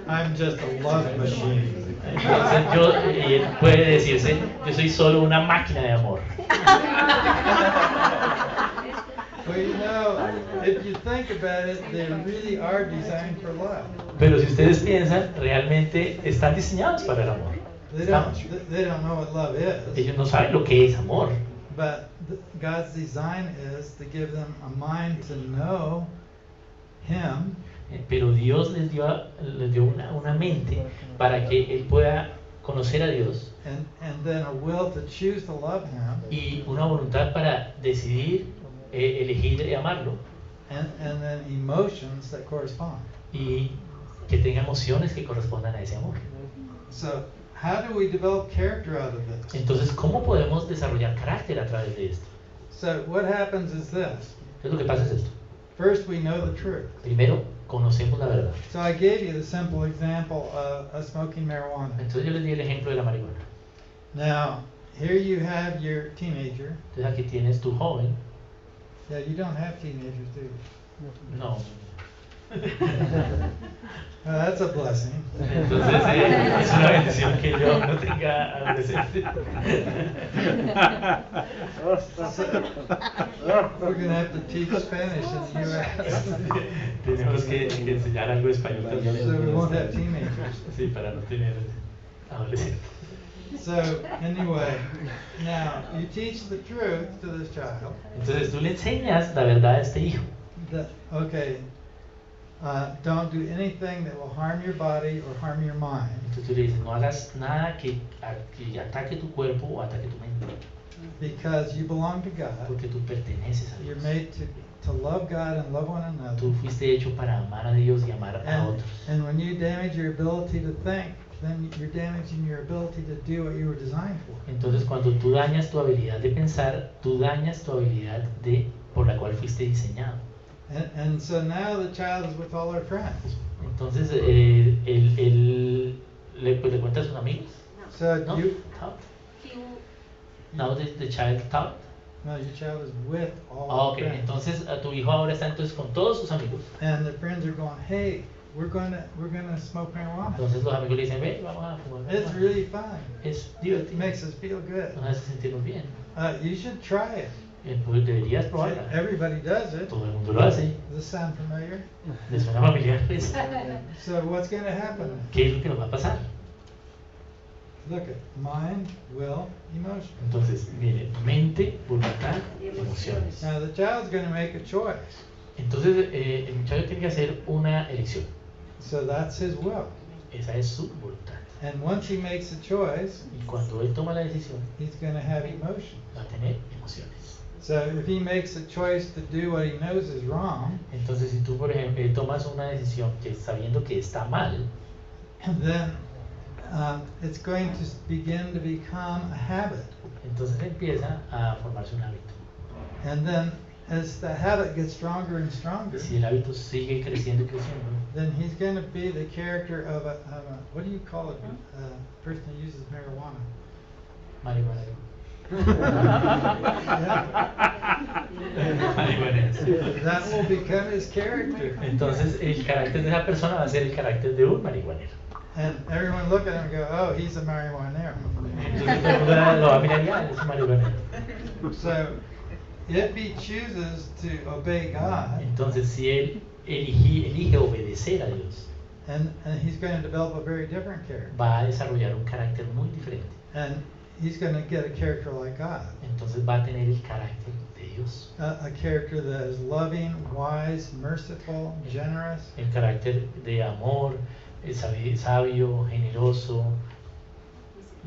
I'm just a love machine. Entonces él puede decirse, yo soy solo una máquina de amor. Well, if you think about it, they really are designed for love. Pero si ustedes piensan, realmente están diseñados para el amor. They don't know what love is, Ellos no saben lo que es amor. but God's design is to give them a mind to know Him, Pero Dios les dio una mente para que él pueda conocer a Dios and then a will to choose to love Him, y una voluntad para decidir, elegir y amarlo, and then emotions that correspond. y que tenga emociones que correspondan a ese amor. So, how do we develop character out of this? Entonces, ¿cómo podemos desarrollar carácter a través de esto? So, what happens is this. Entonces, lo que pasa es esto. First, we know the truth. Primero, conocemos la verdad. So, I gave you the simple example of smoking marijuana. Entonces yo les di el ejemplo de la marihuana. Now, here you have your teenager. Entonces aquí tienes tu joven. Yeah, you don't have teenagers, do you? No. That's a blessing. Entonces es una bendición que yo no tenga adolescentes. We're going to have to teach Spanish in the U.S. Tenemos que enseñar algo de español también. So we won't have teenagers. Sí, para no tener adolescentes. So, anyway, now, you teach the truth to this child. Entonces tú le enseñas la verdad a este hijo. That, okay, don't do anything that will harm your body or harm your mind. Entonces tú le dices, no hagas nada que ataque tu cuerpo o ataque tu mente. Because you belong to God. Porque tú perteneces a You're Dios. made to love God and love one another. Tú fuiste hecho para amar a Dios y amar a otros. And when you damage your ability to think, then you're damaging your ability to do what you were designed for. Entonces cuando tú dañas tu habilidad de pensar, tú dañas tu habilidad por la cual fuiste diseñado. And so now the child is with all our friends. Entonces él le cuenta a sus amigos. So ¿No? you, Talk. He will- Now the child talk. no, your child is with all Ah, our ok, friends. entonces tu hijo ahora está entonces con todos sus amigos. And the friends are going, hey, we're gonna smoke marijuana. Entonces los amigos le dicen, ve, vamos a fumar. It's marihuana". really fun. Es It divertido. makes us feel good. Nos hace sentirnos bien. You should try it. Pues deberías probarla. Everybody does it. Todo el mundo lo hace. Does this sound familiar? ¿Les suena familiar? Pues, So what's going to happen? ¿qué es lo que nos va a pasar? Look at mind, will, emotion. Entonces, mire, mente, voluntad, emociones. Now the child's going to make a choice. Entonces, el muchacho tiene que hacer una elección. So that's his will. Esa es su voluntad. And once he makes a choice, Y cuando él toma la decisión, he's going to have emotion. va a tener emociones. So if he makes a choice to do what he knows is wrong, Entonces, si tú, por ejemplo, tomas una decisión que sabiendo que está mal, then it's going to begin to become a habit. entonces empieza a formarse un hábito. And then as the habit gets stronger and stronger, Si el hábito sigue creciendo y creciendo, then he's going to be the character of a what do you call it? A person who uses marijuana. marihuana. That will become his character. Entonces, el carácter de esa persona va a ser el carácter de un marihuanero. And everyone look at him and go, oh, he's a marijuanero. Entonces, todo el mundo lo va a mirar y él es un marihuanero. So if he chooses to obey God, Entonces, si él elige obedecer a Dios, and he's going to develop a very different character. va a desarrollar un carácter muy diferente. And he's going to get a character like God. Entonces va a tener el carácter de Dios. A character that is loving, wise, merciful, generous. El carácter de amor, sabio, generoso,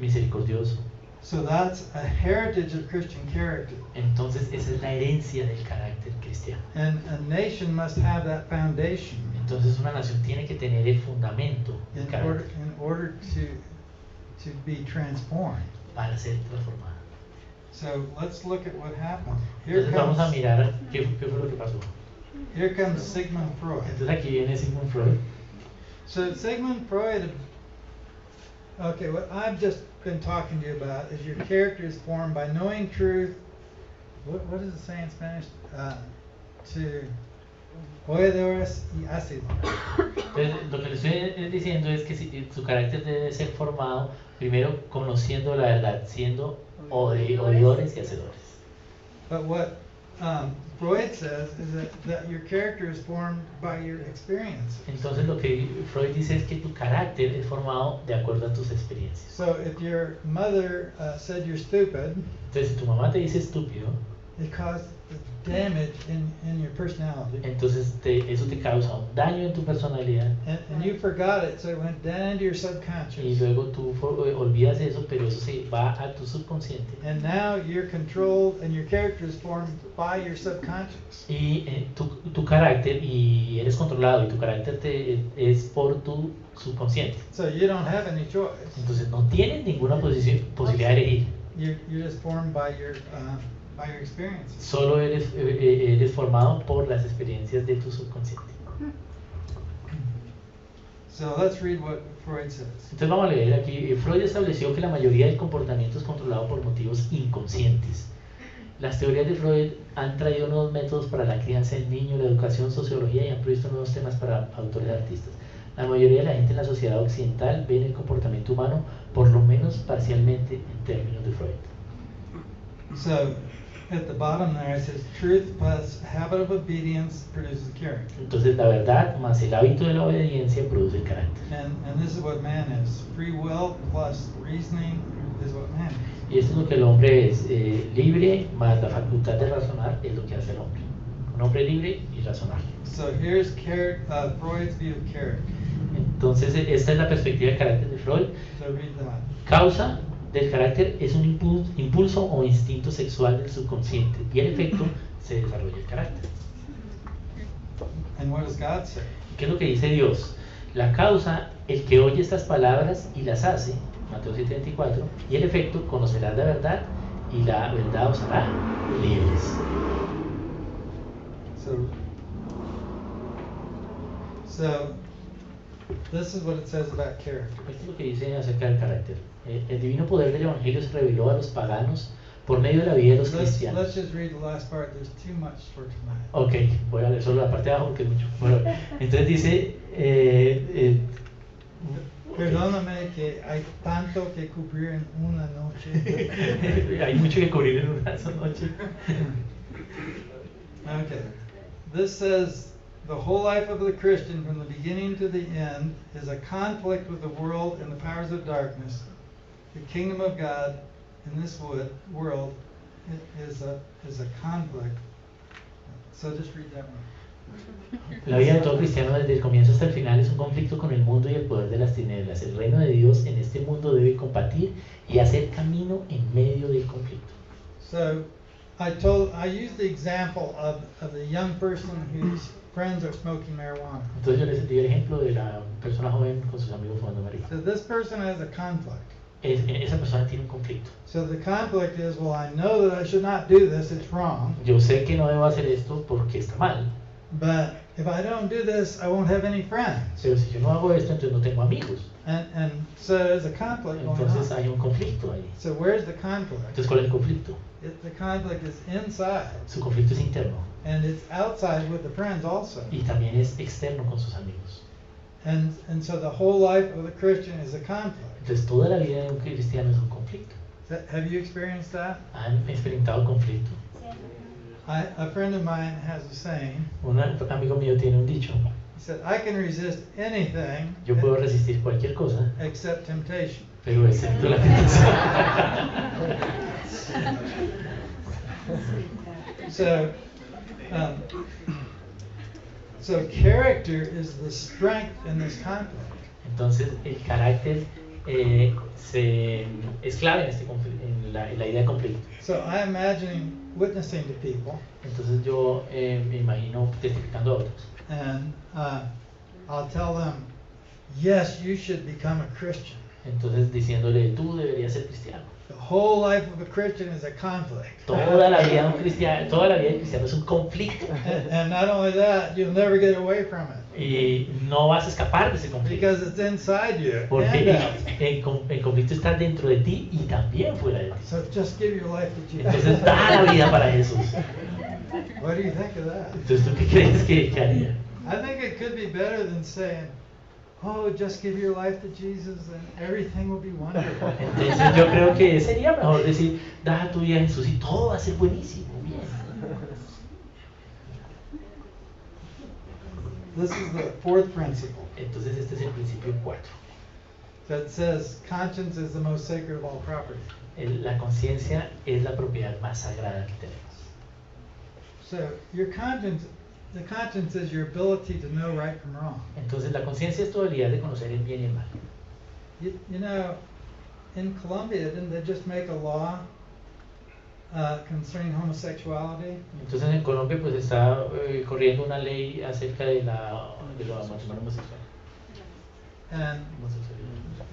misericordioso. So that's a heritage of Christian character. Entonces esa es la herencia del carácter cristiano. And a nation must have that foundation Entonces una nación tiene que tener el fundamento del carácter in order to be transformed. para ser transformado. So let's look at what happened. Here Entonces vamos a comes, mirar qué fue lo que pasó. here comes Sigmund Freud. Entonces aquí viene Sigmund Freud. So Sigmund Freud, okay, what I've just been talking to you about is your character is formed by knowing truth. What does it say in Spanish? To oidores y ácido. Entonces lo que le estoy diciendo es que su carácter debe ser formado primero conociendo la verdad, siendo oidores y hacedores. But what Freud says is that your character is formed by your experiences. Entonces lo que Freud dice es que tu carácter es formado de acuerdo a tus experiencias. So if your mother said you're stupid, Entonces si tu mamá te dice estúpido, it caused damage in your personality. entonces eso te causa un daño en tu personalidad And you forgot it, so it went down into your y subconscious. luego tú olvidas eso, pero eso se va a tu subconsciente. And now you're controlled and your character is formed by your subconscious. Y tu carácter, y eres controlado, y tu carácter es por tu subconsciente. So you don't have any choice. Entonces no tienes ninguna posibilidad de elegir. You're just formed by your experiences. Solo eres formado por las experiencias de tu subconsciente. So let's read what Freud says. Entonces vamos a leer aquí. Freud estableció que la mayoría del comportamiento es controlado por motivos inconscientes. Las teorías de Freud han traído nuevos métodos para la crianza del niño, la educación, sociología y han provisto nuevos temas para autores artistas. La mayoría de la gente en la sociedad occidental ve el comportamiento humano por lo menos parcialmente en términos de Freud. So at the bottom there it says truth plus habit of obedience produces character. Entonces la verdad más el hábito de la obediencia produce el carácter. And this is what man is. Free will plus reasoning is what man is. Y esto es lo que el hombre es, libre más la facultad de razonar es lo que hace el hombre. Un hombre libre y razonable. So here's Freud's view of character. Entonces esta es la perspectiva del carácter de Freud. So read that. Causa del carácter es un impulso o instinto sexual del subconsciente y el efecto se desarrolla el carácter. And what does God say? ¿Qué es lo que dice Dios? La causa, el que oye estas palabras y las hace, Mateo 7:24, y el efecto, conocerás la verdad y la verdad os hará libres. So this is what it says about character. Esto es lo que dice acerca del carácter. El divino poder del Evangelio se reveló a los paganos por medio de la vida de los cristianos. Let's just read the last part. There's too much for tonight. Ok, voy a leer solo la parte de abajo porque es mucho. Bueno, entonces dice, Perdóname que hay tanto que cubrir en una noche. hay mucho que cubrir en una noche. Okay. This says the whole life of the Christian from the beginning to the end is a conflict with the world and the powers of darkness the kingdom of God in this world is a conflict. So just read that one. La vida de todo cristiano desde el comienzo hasta el final es un conflicto con el mundo y el poder de las tinieblas. El reino de Dios en este mundo debe combatir y hacer camino en medio del conflicto. So I used the example of the young person whose friends are smoking marijuana. Entonces yo les di el ejemplo de la persona joven con sus amigos fumando marihuana. So this person has a conflict. Esa persona tiene un conflicto. So the conflict is, well, I know that I should not do this, it's wrong. Yo sé que no debo hacer esto porque está mal. But if I don't do this, I won't have any friends. Pero si yo no hago esto, entonces no tengo amigos. And so there's a conflict going Entonces on. hay un conflicto ahí. So where's the conflict? Entonces, ¿cuál es el conflicto? The conflict is inside, Su conflicto es interno and it's outside with the friends also. y también es externo con sus amigos. And so the whole life of a Christian is a conflict. Entonces, toda la vida de un cristiano es un conflicto. Have you experienced that? ¿Han experimentado conflicto? A friend of mine has a saying. Un amigo mío tiene un dicho. He said, I can resist anything Yo puedo resistir cualquier cosa, except temptation. pero excepto la tentación. So character is the strength in this conflict. Entonces, el carácter es clave en, en la idea de conflicto. So I imagine witnessing to people. Entonces yo me imagino testificando a otros. And I'll tell them, yes, you should become a Christian. Entonces diciéndole, tú deberías ser cristiano. The whole life of a Christian is a conflict. Toda la vida de un cristiano, toda la vida del cristiano es un conflicto. And not only that, you'll never get away from it. Y no vas a escapar de ese conflicto. Because it's inside you. Porque And out. el conflicto está dentro de ti y también fuera de ti. So just give your life to Jesus. Entonces da la vida para Jesús. What do you think of that? Entonces, ¿tú qué crees que haría? I think it could be better than saying, oh, just give your life to Jesus and everything will be wonderful. Entonces yo creo que sería mejor decir, da tu vida a Jesús y todo va a ser buenísimo, bien. This is the fourth principle. Entonces este es el principio 4. That says conscience is the most sacred of all property. La conciencia es la propiedad más sagrada que tenemos. So your conscience, the conscience is your ability to know right from wrong. Entonces la conciencia es tu habilidad de conocer el bien y el mal. You know, in Colombia, didn't they just make a law concerning homosexuality? Entonces en Colombia pues está corriendo una ley acerca de la matrimonio homosexual. And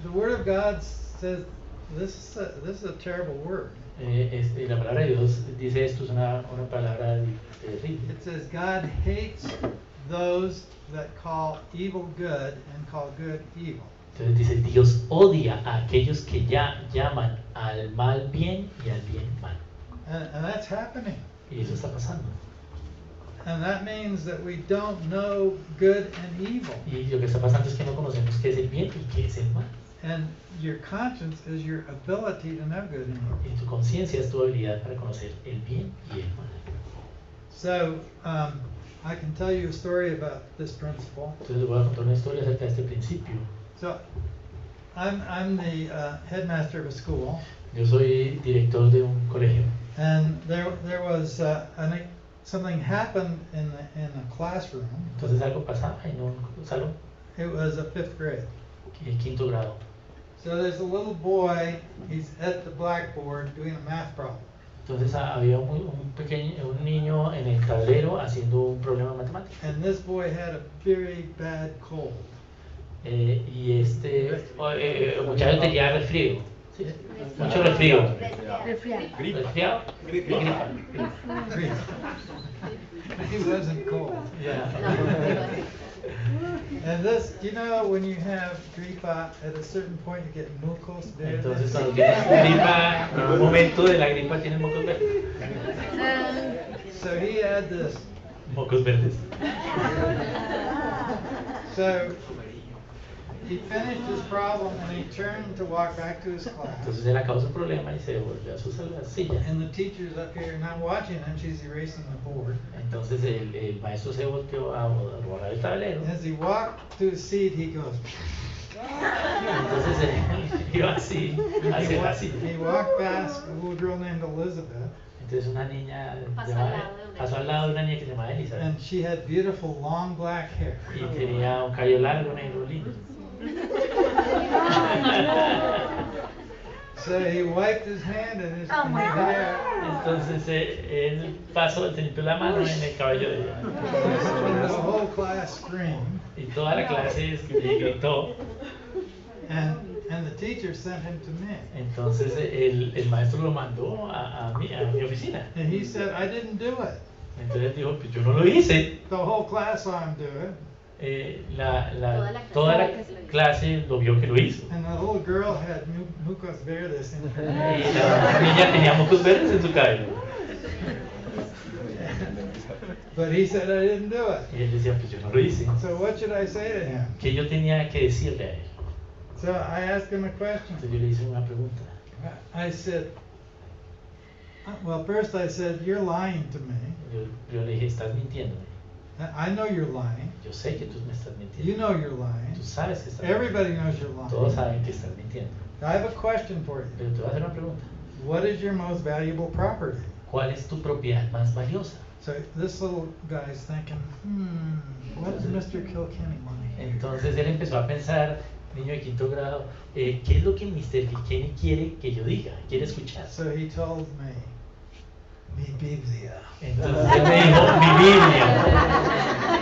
the Word of God says this is a terrible word. La palabra de Dios dice esto es una palabra terrible. It says God hates those that call evil good and call good evil. Entonces dice Dios odia a aquellos que ya llaman al mal bien y al bien mal. And that's happening. Y eso está pasando. And that means that we don't know good and evil. Y lo que está pasando es que no conocemos qué es el bien y qué es el mal. And your conscience is your ability to know good and evil. Y tu conciencia es tu habilidad para conocer el bien y el mal. So I can tell you a story about this principle. Entonces les voy a contar una historia acerca de este principio. So I'm the headmaster of a school. Yo soy director de un colegio. And there was something happened in a classroom. Entonces algo pasaba en un salón, It was a 5th grade. quinto grado. So there's a little boy, he's at the blackboard doing a math problem. Entonces había un niño en el tablero haciendo un problema matemático. And this boy had a very bad cold. Y este muchacho tenía resfrío. ¿Sí? Mucho resfrío. ¿Resfriado? Gripa. He wasn't cold. Yeah. And this, you know, when you have gripa, at a certain point you get mucus Entonces verdes. cuando tienes gripa, en un momento de la gripa tienes mocos verdes. So he had this. Mocos verdes. So he finished his problem and he turned to walk back to his class. Entonces él acabó su problema y se volvió a su silla. And the teacher's up here not watching him, she's erasing the board. Entonces el maestro se volteó a borrar el tablero. As he walked to his seat, he goes, Entonces él iba así, así. He walked past a little girl named Elizabeth, Entonces una niña Pasó pasó al al lado de una lado de una niña que se llamaba Elizabeth and she had beautiful long black hair. y tenía un cabello largo, negro, lindo. So he wiped his hand in his hair. Entonces él pasó, se limpió la mano en el cabello de ella. And the whole class screamed. Y toda la clase gritó. And the teacher sent him to me. Entonces el maestro lo mandó a mi oficina. And he said, I didn't do it. Entonces él dijo, pues yo no lo hice. The whole class saw him do it. Toda la clase lo vio que lo hizo. And the little girl had mucos verdes in her Y hair. la niña tenía mocos verdes en su cabello. But he said, I didn't do it. Y él decía, pues yo no lo hice. So what should I say to him? ¿Qué yo tenía que decirle a él? So I asked him a question. Entonces yo le hice una pregunta. I said, well, first I said, you're lying to me. Yo le dije, estás mintiéndome. I know you're lying. Yo sé que tú me estás mintiendo. You know you're lying. Tú sabes que estás Everybody mintiendo. knows you're lying. Todos saben que estás mintiendo. I have a question for you. Pero te voy a hacer una pregunta. What is your most valuable property? ¿Cuál es tu propiedad más valiosa? So this little guy's thinking, what is Mr. Kilkenny money? Entonces él empezó a pensar, niño de quinto grado, ¿qué es lo que Mr. Kilkenny quiere que yo diga? ¿Quiere escuchar? So he told me, mi Biblia. Entonces él me dijo, mi Biblia.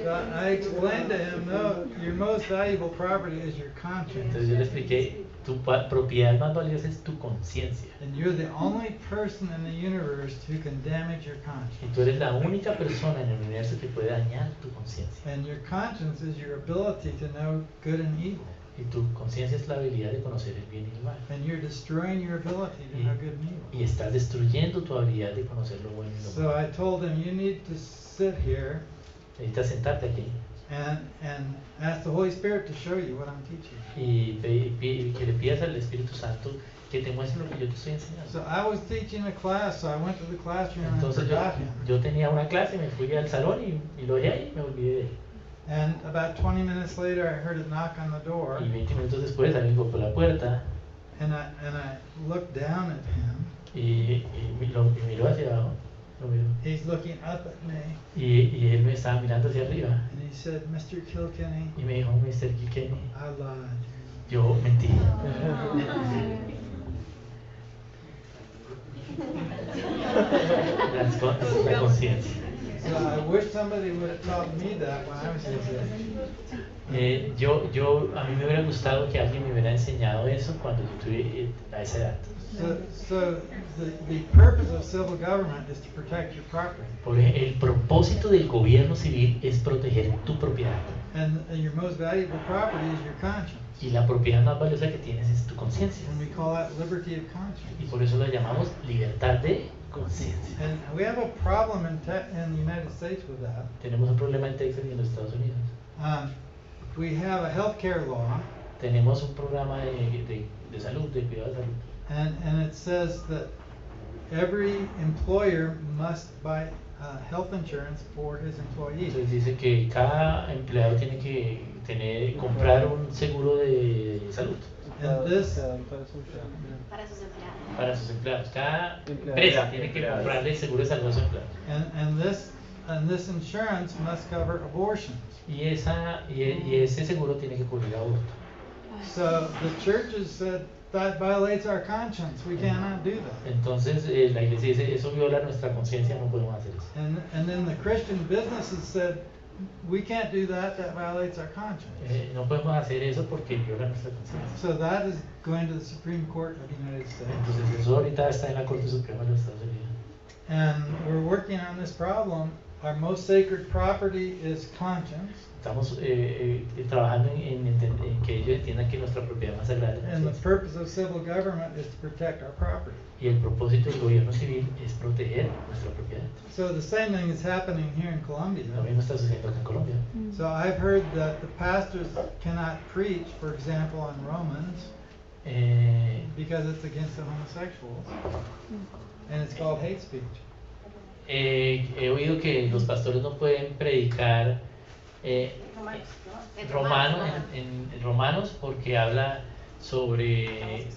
So I explained to him, no, your most valuable property is your conscience. Entonces yo le expliqué, tu propiedad más valiosa es tu conciencia. And you're the only person in the universe who can damage your Y conscience. tú eres la única persona en el universo que puede dañar tu conciencia. And your conscience is your ability to know good and evil. Y tu conciencia es la habilidad de conocer el bien y el mal. And you're destroying your ability to know good and evil. Y estás destruyendo tu habilidad de conocer lo bueno y lo So malo. I told him, you need to sit here Necesitas sentarte aquí and ask the Holy Spirit to show you what I'm teaching. y que le pidas al Espíritu Santo que te muestre lo que yo te estoy enseñando. So I was teaching a class, so I went to the classroom and Entonces yo, forgot him. yo tenía una clase, me fui al salón y lo dejé ahí y me olvidé de él. And about 20 minutes later, I heard a knock on the door, Y 20 minutos después alguien tocó la puerta and I looked down at him. y miró hacia abajo. Lo miró. He's looking up at me, Y él me estaba mirando hacia arriba and he said, Mr. Kilkenny, y me dijo, Mr. Kilkenny, I lied. yo mentí. Esa es la conciencia. So I wish somebody would have taught me that when I was his age. A mí me hubiera gustado que alguien me hubiera enseñado eso cuando yo tuve a esa edad. So the purpose of civil government is to protect your property. El propósito del gobierno civil es proteger tu propiedad. And your most valuable property is your conscience. Y la propiedad más valiosa que tienes es tu conciencia. And we call that liberty of Y conscience. por eso la llamamos libertad de conciencia. And we have a problem in the United States with that. Tenemos un problema en Texas y en los Estados Unidos. We have a healthcare law, Tenemos un programa de salud, de cuidado de salud. and it says that every employer must buy health insurance for his employees. Entonces dice que cada empleado tiene que comprar un seguro de salud And this, para sus empleados. para sus empleados. Cada empresa tiene que comprarle seguro de salud a sus empleados. and this insurance must cover abortions. Y ese seguro tiene que cubrir aborto. So the churches said that violates our conscience. We cannot do that. Entonces la iglesia dice, eso viola nuestra conciencia, no podemos hacer eso. And then the Christian businesses said, we can't do that. That violates our conscience. No podemos hacer eso porque viola nuestra conciencia. So that is going to the Supreme Court of the United States. Entonces eso ahorita está en la Corte Suprema de los Estados Unidos. And we're working on this problem. Our most sacred property is conscience. Estamos trabajando en que ellos entiendan que nuestra propiedad más sagrada es la And the conciencia. purpose of civil government is to protect our property. Y el propósito del gobierno civil es proteger nuestra propiedad. So the same thing is happening here in Colombia. Lo mismo está sucediendo acá en Colombia. So I've heard that the pastors cannot preach, for example, on Romans because it's against the homosexuals. And it's called hate speech. He oído que los pastores no pueden predicar En Romanos, porque habla sobre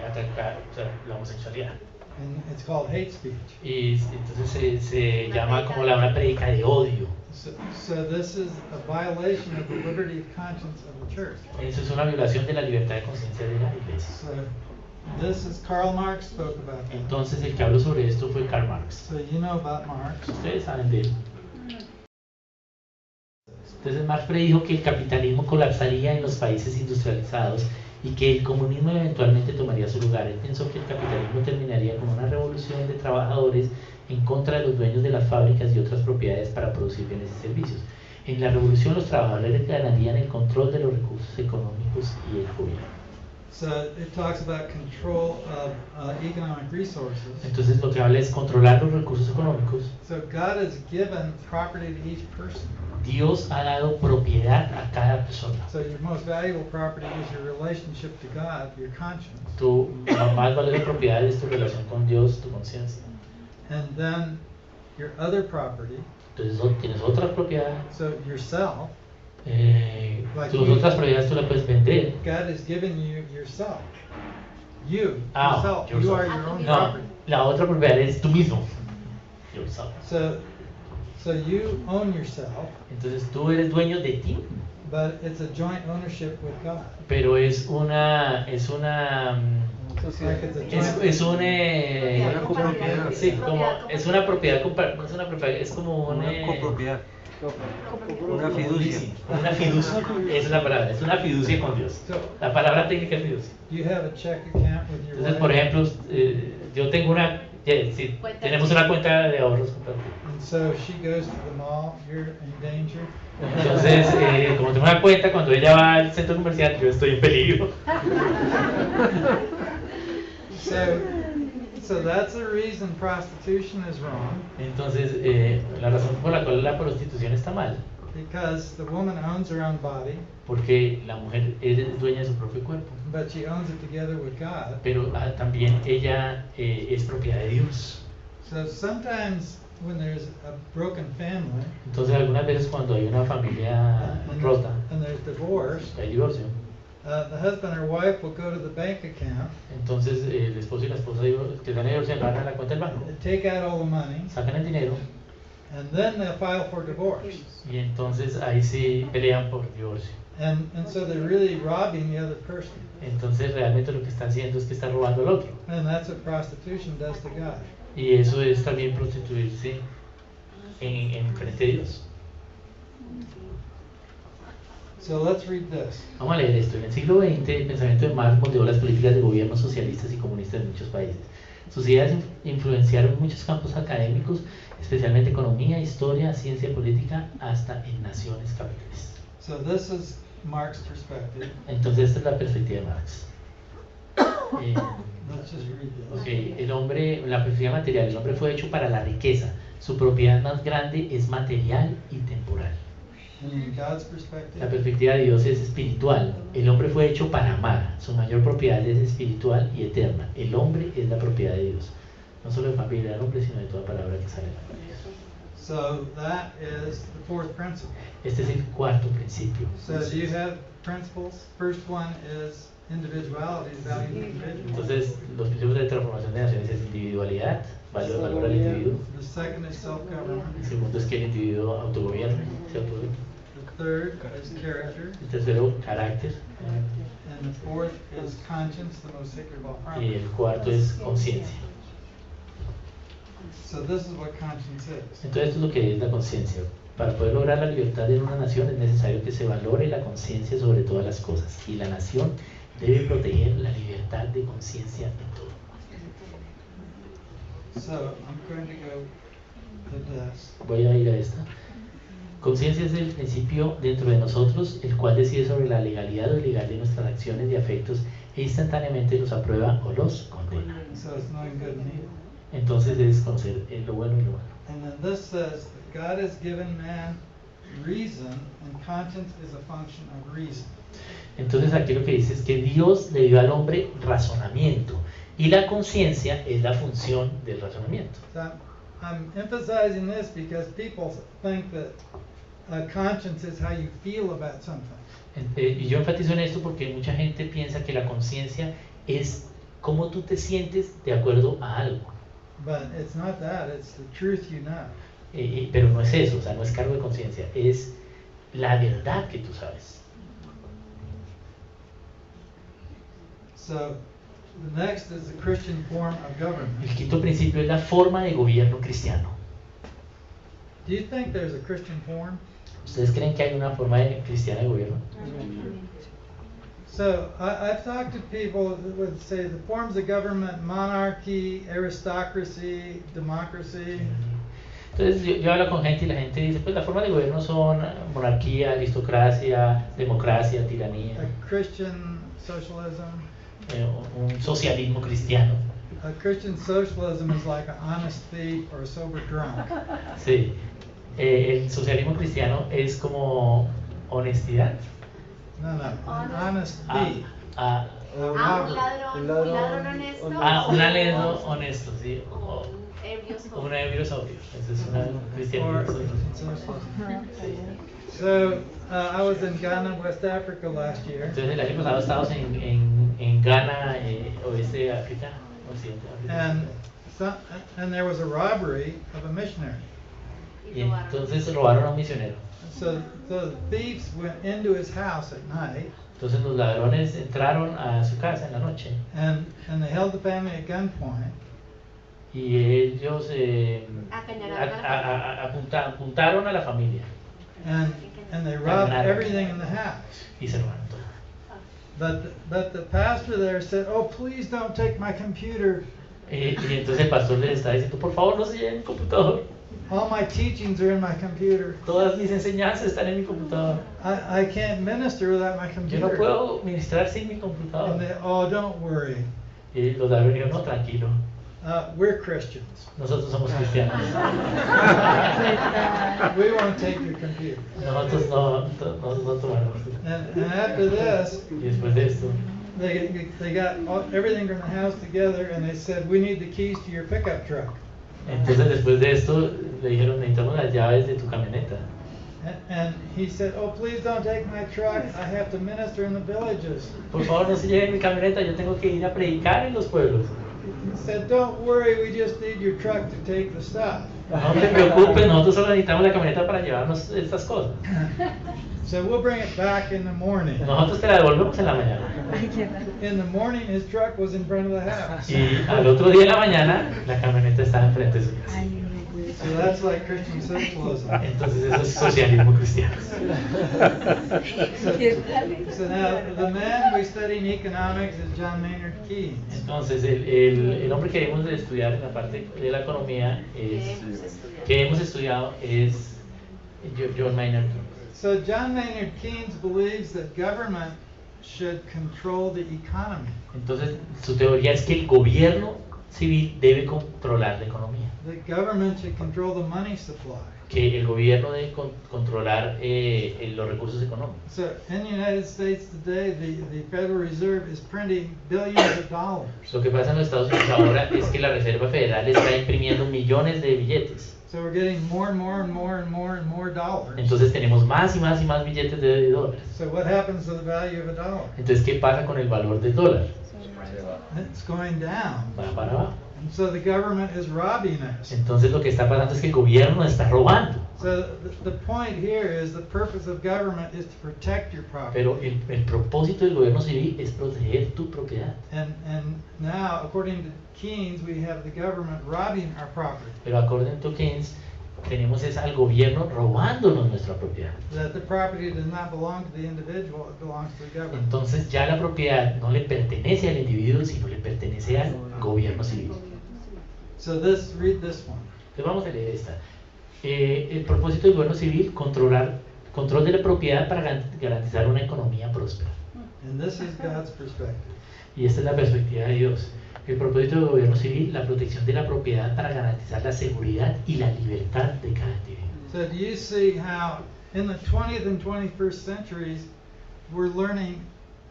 atacar, o sea, la homosexualidad. And it's called hate speech. Y entonces se llama como una predica de odio. So this is a violation of the liberty of conscience of the church. Eso es una violación de la libertad de conciencia de la iglesia. So this is Karl Marx spoke about that. Entonces el que habló sobre esto fue Karl Marx. So you know about Marx. Ustedes saben de él. Entonces Marx predijo que el capitalismo colapsaría en los países industrializados y que el comunismo eventualmente tomaría su lugar. Él pensó que el capitalismo terminaría con una revolución de trabajadores en contra de los dueños de las fábricas y otras propiedades para producir bienes y servicios. En la revolución los trabajadores ganarían el control de los recursos económicos y el gobierno. So it talks about control of economic resources. Entonces lo que habla es controlar los recursos económicos. So God has given property to each person. Dios ha dado propiedad a cada persona. So your most valuable property is your relationship to God, your conscience. Tu más valiosa propiedad es tu relación con Dios, tu conciencia. And then your other property, Entonces tienes otra propiedad. so yourself, Tus otras propiedades tú las puedes vender. God has given you yourself. You, Ah, yourself, you are your own No, property. la otra propiedad es tú mismo. Yourself. So you own yourself, Entonces tú eres dueño de ti, but it's a joint ownership with God. pero es una Like it's a joint. Una copropiedad. Sí, como es una propiedad no es una propiedad, es como Una copropiedad. Una fiducia. Una fiducia, esa es la palabra, es una fiducia con Dios. La palabra técnica es fiducia. You have a check account with your Entonces, wife, por ejemplo, yo tengo sí, tenemos una cuenta de ahorros compartida. and so she goes to the mall, you're in danger. Entonces, como tengo una cuenta, cuando ella va al centro comercial, yo estoy en peligro. So that's the reason prostitution is wrong, Entonces, la razón por la cual la prostitución está mal, because the woman owns her own body, porque la mujer es dueña de su propio cuerpo, but she owns it together with God. pero también ella es propiedad de Dios. So sometimes when there's a broken family Entonces, algunas veces cuando hay una familia rota, and there's divorce, hay divorcio, the husband or wife will go to the bank account, entonces el esposo y la esposa que están divorciados van a la cuenta del banco, take out all the money, sacan el dinero and then they'll file for divorce. y entonces ahí sí pelean por divorcio. And so they're really robbing the other person. Entonces realmente lo que están haciendo es que están robando al otro. And that's what prostitution does to God. Y eso es también prostituirse en frente de Dios. So let's read this. Vamos a leer esto. En el siglo XX, el pensamiento de Marx moldeó las políticas de gobiernos socialistas y comunistas en muchos países. Sus ideas influenciaron muchos campos académicos, especialmente economía, historia, ciencia política, hasta en naciones capitalistas. So this is Marx's perspective. Entonces esta es la perspectiva de Marx. Let's just read this. Okay, el hombre, la perspectiva material, el hombre fue hecho para la riqueza. Su propiedad más grande es material y temporal. And in God's perspective, La perspectiva de Dios es espiritual. El hombre fue hecho para amar. Su mayor propiedad es espiritual y eterna. El hombre es la propiedad de Dios. No solo de familia del hombre, sino de toda palabra que sale de la boca de Dios. so that is the fourth principle. Este es el cuarto principio. So do you have principles? First one is individuality, value of the individual. Entonces, los principios de transformación de naciones es individualidad, valor al individuo. The second is self-government. El segundo es que el individuo autogobierne, se autogobierna. The third is character. El tercero, carácter. And the fourth is conscience, the most sacred of all Y property. el cuarto es conciencia. So this is what conscience is. Entonces, esto es lo que es la conciencia. Para poder lograr la libertad en una nación es necesario que se valore la conciencia sobre todas las cosas. Y la nación debe proteger la libertad de conciencia en todo. So I'm going to go to this. Voy a ir a esta. Conciencia es el principio dentro de nosotros, el cual decide sobre la legalidad o ilegal de nuestras acciones y afectos e instantáneamente los aprueba o los condena. So it's knowing good and evil. Entonces es conocer lo bueno y lo malo. And then this says that God has given man reason, and conscience is a function of reason. Entonces aquí lo que dice es que Dios le dio al hombre razonamiento y la conciencia es la función del razonamiento. So I'm emphasizing this because people think that conscience is how you feel about something. Y yo enfatizo en esto porque mucha gente piensa que la conciencia es cómo tú te sientes de acuerdo a algo. But it's not that, it's the truth you know. Pero no es eso, o sea, no es cargo de conciencia, es la verdad que tú sabes. So the next is the Christian form of government. El quinto principio es la forma de gobierno cristiano. Do you think there's a Christian form? ¿Ustedes creen que hay una forma cristiana de gobierno? So I've talked to people that would say the forms of government: monarchy, aristocracy, democracy. Entonces yo hablo con gente y la gente dice, pues las formas de gobierno son monarquía, aristocracia, democracia, tiranía, A Christian socialism. un socialismo cristiano. A Christian socialism is like an honest thief or a sober drunk. Sí. El socialismo cristiano es como honestidad. No, an honest Ah, thief. ah, Un ladrón honesto. un ladrón honesto, sí. O un ebrio sobrio. Un ebrio sobrio. Eso es una cristianismo. Or so I was in Ghana, West Africa last year, Entonces el año pasado estábamos en Ghana, oeste de África, occidente de África. and there was a robbery of a missionary. Y entonces robaron a un misionero. So the thieves went into his house at night Entonces los ladrones entraron a su casa en la noche and they held the family at gunpoint. y ellos Acañonaron apuntaron a la familia And they robbed everything in the house. y se robaron todo. But the pastor there said, "Oh, please don't take my computer. Y entonces el pastor les está diciendo, por favor no se lleven mi computador. All my teachings are in my computer. Todas mis enseñanzas están en mi computador. I can't minister without my Yo computer." no puedo ministrar sin mi computador. And they, "Oh, don't worry. Y los ladrones dijeron, no, tranquilo, We're Christians. nosotros somos cristianos. We won't take your computer." Nosotros no tomamos. And after this, Y después de esto, they got everything from the house together, and they said, "We need the keys to your pickup truck." entonces después de esto le dijeron, necesitamos las llaves de tu camioneta. And he said, "Oh, please don't take my truck. I have to minister in the villages." Por favor no se lleven mi camioneta, yo tengo que ir a predicar en los pueblos. He said, "Don't worry, we just need your truck to take the stuff." No te preocupes, nosotros solo necesitamos la camioneta para llevarnos estas cosas. So we'll bring it back in the morning. Nosotros te la devolvemos en la mañana. In the morning, his truck was in front of the house. Y al otro día en la mañana, la camioneta estaba enfrente de su casa. So that's like Christian socialism. Entonces eso es socialismo cristiano. So now the man we study in economics is John Maynard Keynes. Entonces el hombre que debemos de estudiar en la parte de la economía que hemos estudiado es John Maynard Keynes. So John Maynard Keynes believes that government should control the economy. Entonces su teoría es que el gobierno civil debe controlar la economía, The government should control the money supply. que el gobierno debe controlar los recursos económicos. So in the United States today, the Federal Reserve is printing billions of dollars. Lo que pasa en los Estados Unidos ahora es que la Reserva Federal está imprimiendo millones de billetes. So we're getting more and more and more and more and more dollars. Entonces tenemos más y más y más billetes de dólares. So what happens to the value of a dollar? Entonces, ¿qué pasa con el valor del dólar? It's going down. Va para abajo. And so the government is robbing us. Entonces lo que está pasando es que el gobierno nos está robando. So the point here is the purpose of government is to protect your property. Pero el propósito del gobierno civil es proteger tu propiedad. And now, according to Keynes, we have the government robbing our property. Pero according to Keynes, tenemos es al gobierno robándonos nuestra propiedad. That the property does not belong to the individual, it belongs to the government. Entonces ya la propiedad no le pertenece al individuo, sino le pertenece al gobierno civil. So read this one. Entonces vamos a leer esta. El propósito del gobierno civil, control de la propiedad para garantizar una economía próspera. And this is God's perspective. Y esta es la perspectiva de Dios. El propósito del gobierno civil, la protección de la propiedad para garantizar la seguridad y la libertad de cada individuo. So do you see how in the 20th and 21st centuries we're learning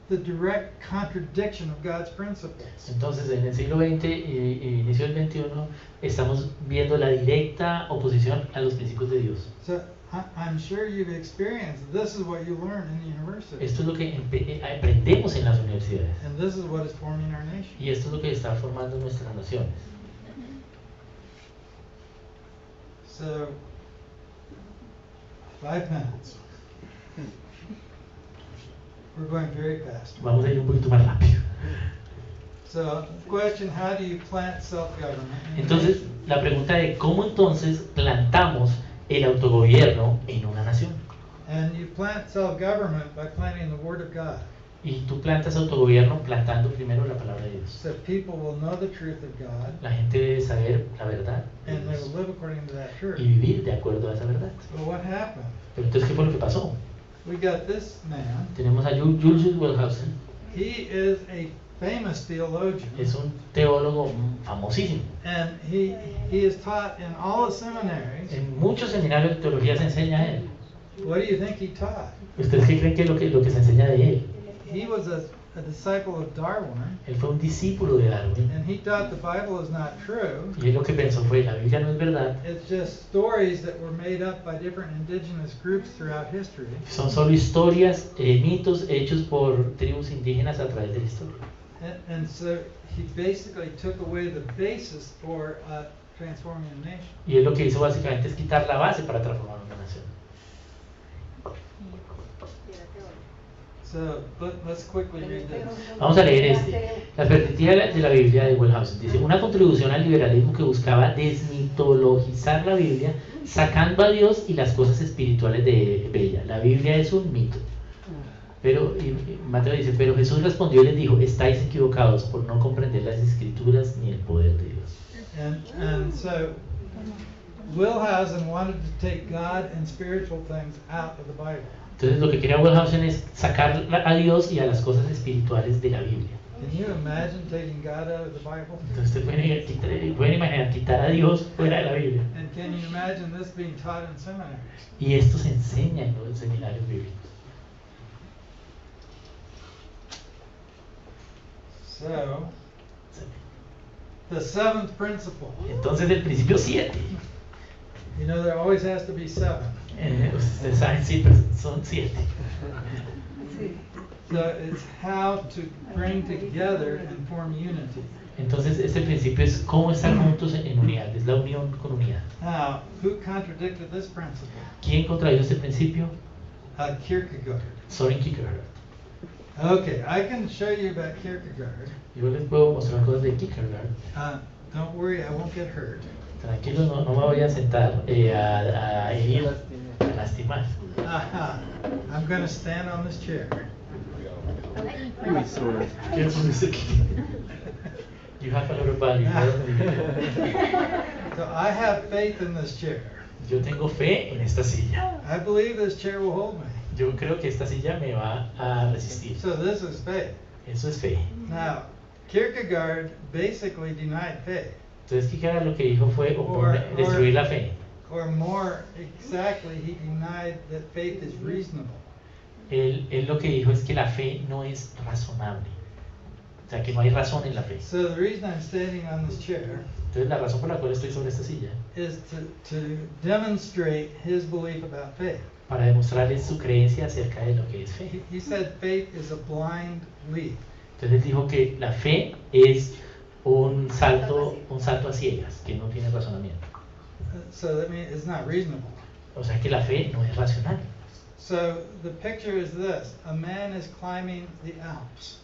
the direct contradiction of God's principles? Entonces, en el siglo XX y inicio del XXI, estamos viendo la directa oposición a los principios de Dios. So I'm sure you've experienced, this is what you learn in the university. Esto es lo que aprendemos en las universidades. And this is what is forming our nation. Y esto es lo que está formando nuestras naciones. So, 5 minutes. We're going very fast. Vamos a ir un poquito más rápido. So, question, how do you plant self-government? Entonces, la pregunta de cómo entonces plantamos el autogobierno en una nación. And you plant self-government by planting the Word of God. Y tú plantas autogobierno plantando primero la palabra de Dios. So people will know the truth of God, La gente debe saber la verdad de and they Dios will live according to that truth. y vivir de acuerdo a esa verdad. But what happened? Pero entonces, ¿qué fue lo que pasó? We got this man. Tenemos a Julius Wellhausen, He is a famous theologian, es un teólogo famosísimo. and he is taught in all the seminaries. En muchos seminarios de teología se enseña a él. What do you think he taught? ¿Ustedes qué creen que es lo que se enseña de él? He was a disciple of Darwin, Él fue un discípulo de Darwin. and he thought the Bible is not true. Y él lo que pensó fue, la Biblia no es verdad, It's just stories that were made up by different indigenous groups throughout history. son solo historias, mitos hechos por tribus indígenas a través de la historia. And so he basically took away the basis for transforming a nation. Y él lo que hizo básicamente es quitar la base para transformar una nación. So let's quickly read this. Vamos a leer este. La perspectiva de la Biblia de Wellhausen dice, una contribución al liberalismo que buscaba desmitologizar la Biblia, sacando a Dios y las cosas espirituales de ella. La Biblia es un mito. Pero Mateo dice, pero Jesús respondió y les dijo, estáis equivocados por no comprender las escrituras ni el poder de Dios. And so Wellhausen wanted to take God and spiritual things out of the Bible. Entonces lo que quería Wellhausen es sacar a Dios y a las cosas espirituales de la Biblia. Can you imagine taking God out of the Bible? Entonces pueden imaginar quitar a Dios fuera de la Biblia. And can you imagine this being taught in seminaries? Y esto se enseña en los seminarios bíblicos. So, the 7th principle. Entonces el principio 7. You know, there always has to be 7. Ustedes saben, siempre son 7. So it's how to bring together and form unity. Entonces este principio es cómo estar juntos en unidad, es la unión con unidad. Now, who contradicted this principle? ¿Quién contradijo este principio? Kierkegaard. Soren Kierkegaard. Okay, I can show you about Kierkegaard. Yo les puedo mostrar cosas de Kierkegaard. Don't worry, I won't get hurt. Tranquilo, no me voy a sentar a herir, a lastimar. I'm going to stand on this chair. Quiero ponerse aquí. You have a lot of value. So I have faith in this chair. Yo tengo fe en esta silla. I believe this chair will hold me. Yo creo que esta silla me va a resistir. So this is faith. Eso es fe. Now, Kierkegaard basically denied faith. Entonces Kierkegaard lo que dijo fue destruir la fe. Or more exactly, he denied that faith is reasonable. Él lo que dijo es que la fe no es razonable. O sea, que no hay razón en la fe. So the reason I'm standing on this chair Entonces la razón por la cual estoy sobre esta silla is to demonstrate his belief about faith. para demostrarles su creencia acerca de lo que es fe. He said faith is a blind leap. Entonces él dijo que la fe es un salto a ciegas, que no tiene razonamiento. So that means it's not reasonable. O sea que la fe no es racional. So the picture is this: a man is climbing the Alps.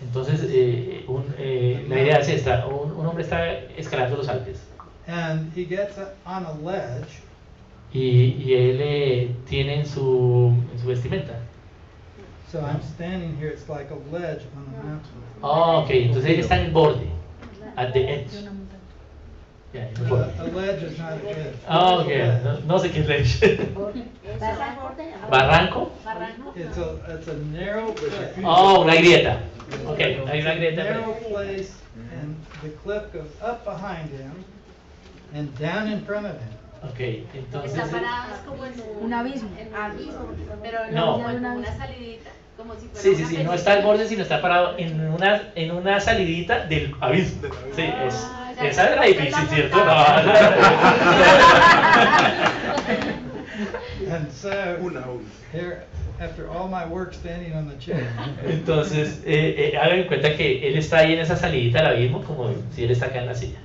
Entonces la idea es esta: un hombre está escalando los Alpes And he gets on a ledge, y él tiene en su vestimenta. so I'm standing here, it's like a ledge on a mountain. Oh, ok, entonces él está en el borde, at the edge. Yeah, en el borde. A ledge is not a edge. Ah, ok, no sé qué es ledge. ¿Barranco? It's a narrow cliff. Oh, una grieta. Ok, hay una grieta. Narrow place, and the cliff goes up behind him and down in front of him. Ok, entonces... Está parado como en Un abismo. pero No. como en una salidita, como si fuera Sí, una no película. está al borde, sino está parado en una salidita del abismo. Sí, esa era difícil, ¿cierto? No. Here, after all my work standing on the chair. Entonces, hagan en cuenta que él está ahí en esa salidita del abismo, como si él está acá en la silla.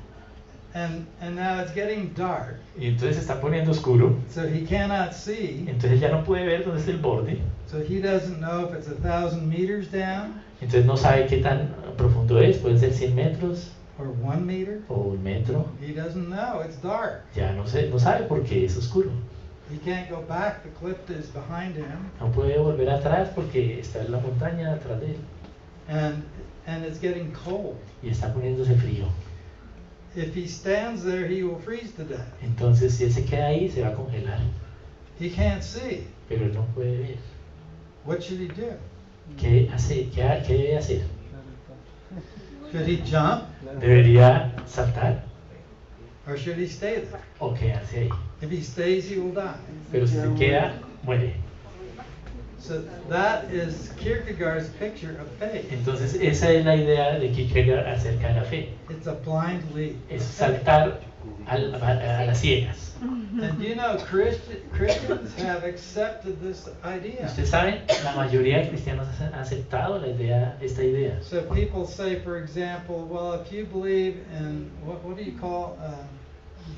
And now it's getting dark, Y entonces se está poniendo oscuro, so he cannot see. entonces ya no puede ver dónde está el borde, So he doesn't know if it's 1,000 meters down entonces no sabe qué tan profundo es, puede ser 100 metros or 1 meter. o 1 metro, He doesn't know. It's dark. ya no sabe porque es oscuro. He can't go back. The cliff is behind him, No puede volver atrás porque está en la montaña atrás de él and it's getting cold. y está poniéndose frío. If he stands there, he will freeze to death. Entonces, si él se queda ahí, se va a congelar, He can't see. pero él no puede ver. What should he do? ¿Qué hace? ¿Qué debe hacer? Should he jump ¿Debería saltar or should he stay there? o quedarse ahí? If he stays, he will die. Pero si se queda, muere. So that is Kierkegaard's picture of faith. Entonces, esa es la idea de Kierkegaard acerca de la fe. It's a blind leap. Es saltar a las ciegas. And you know, Christians have accepted this idea. Ustedes saben, la mayoría de cristianos han aceptado esta idea. So people say, for example, well, if you believe in what do you call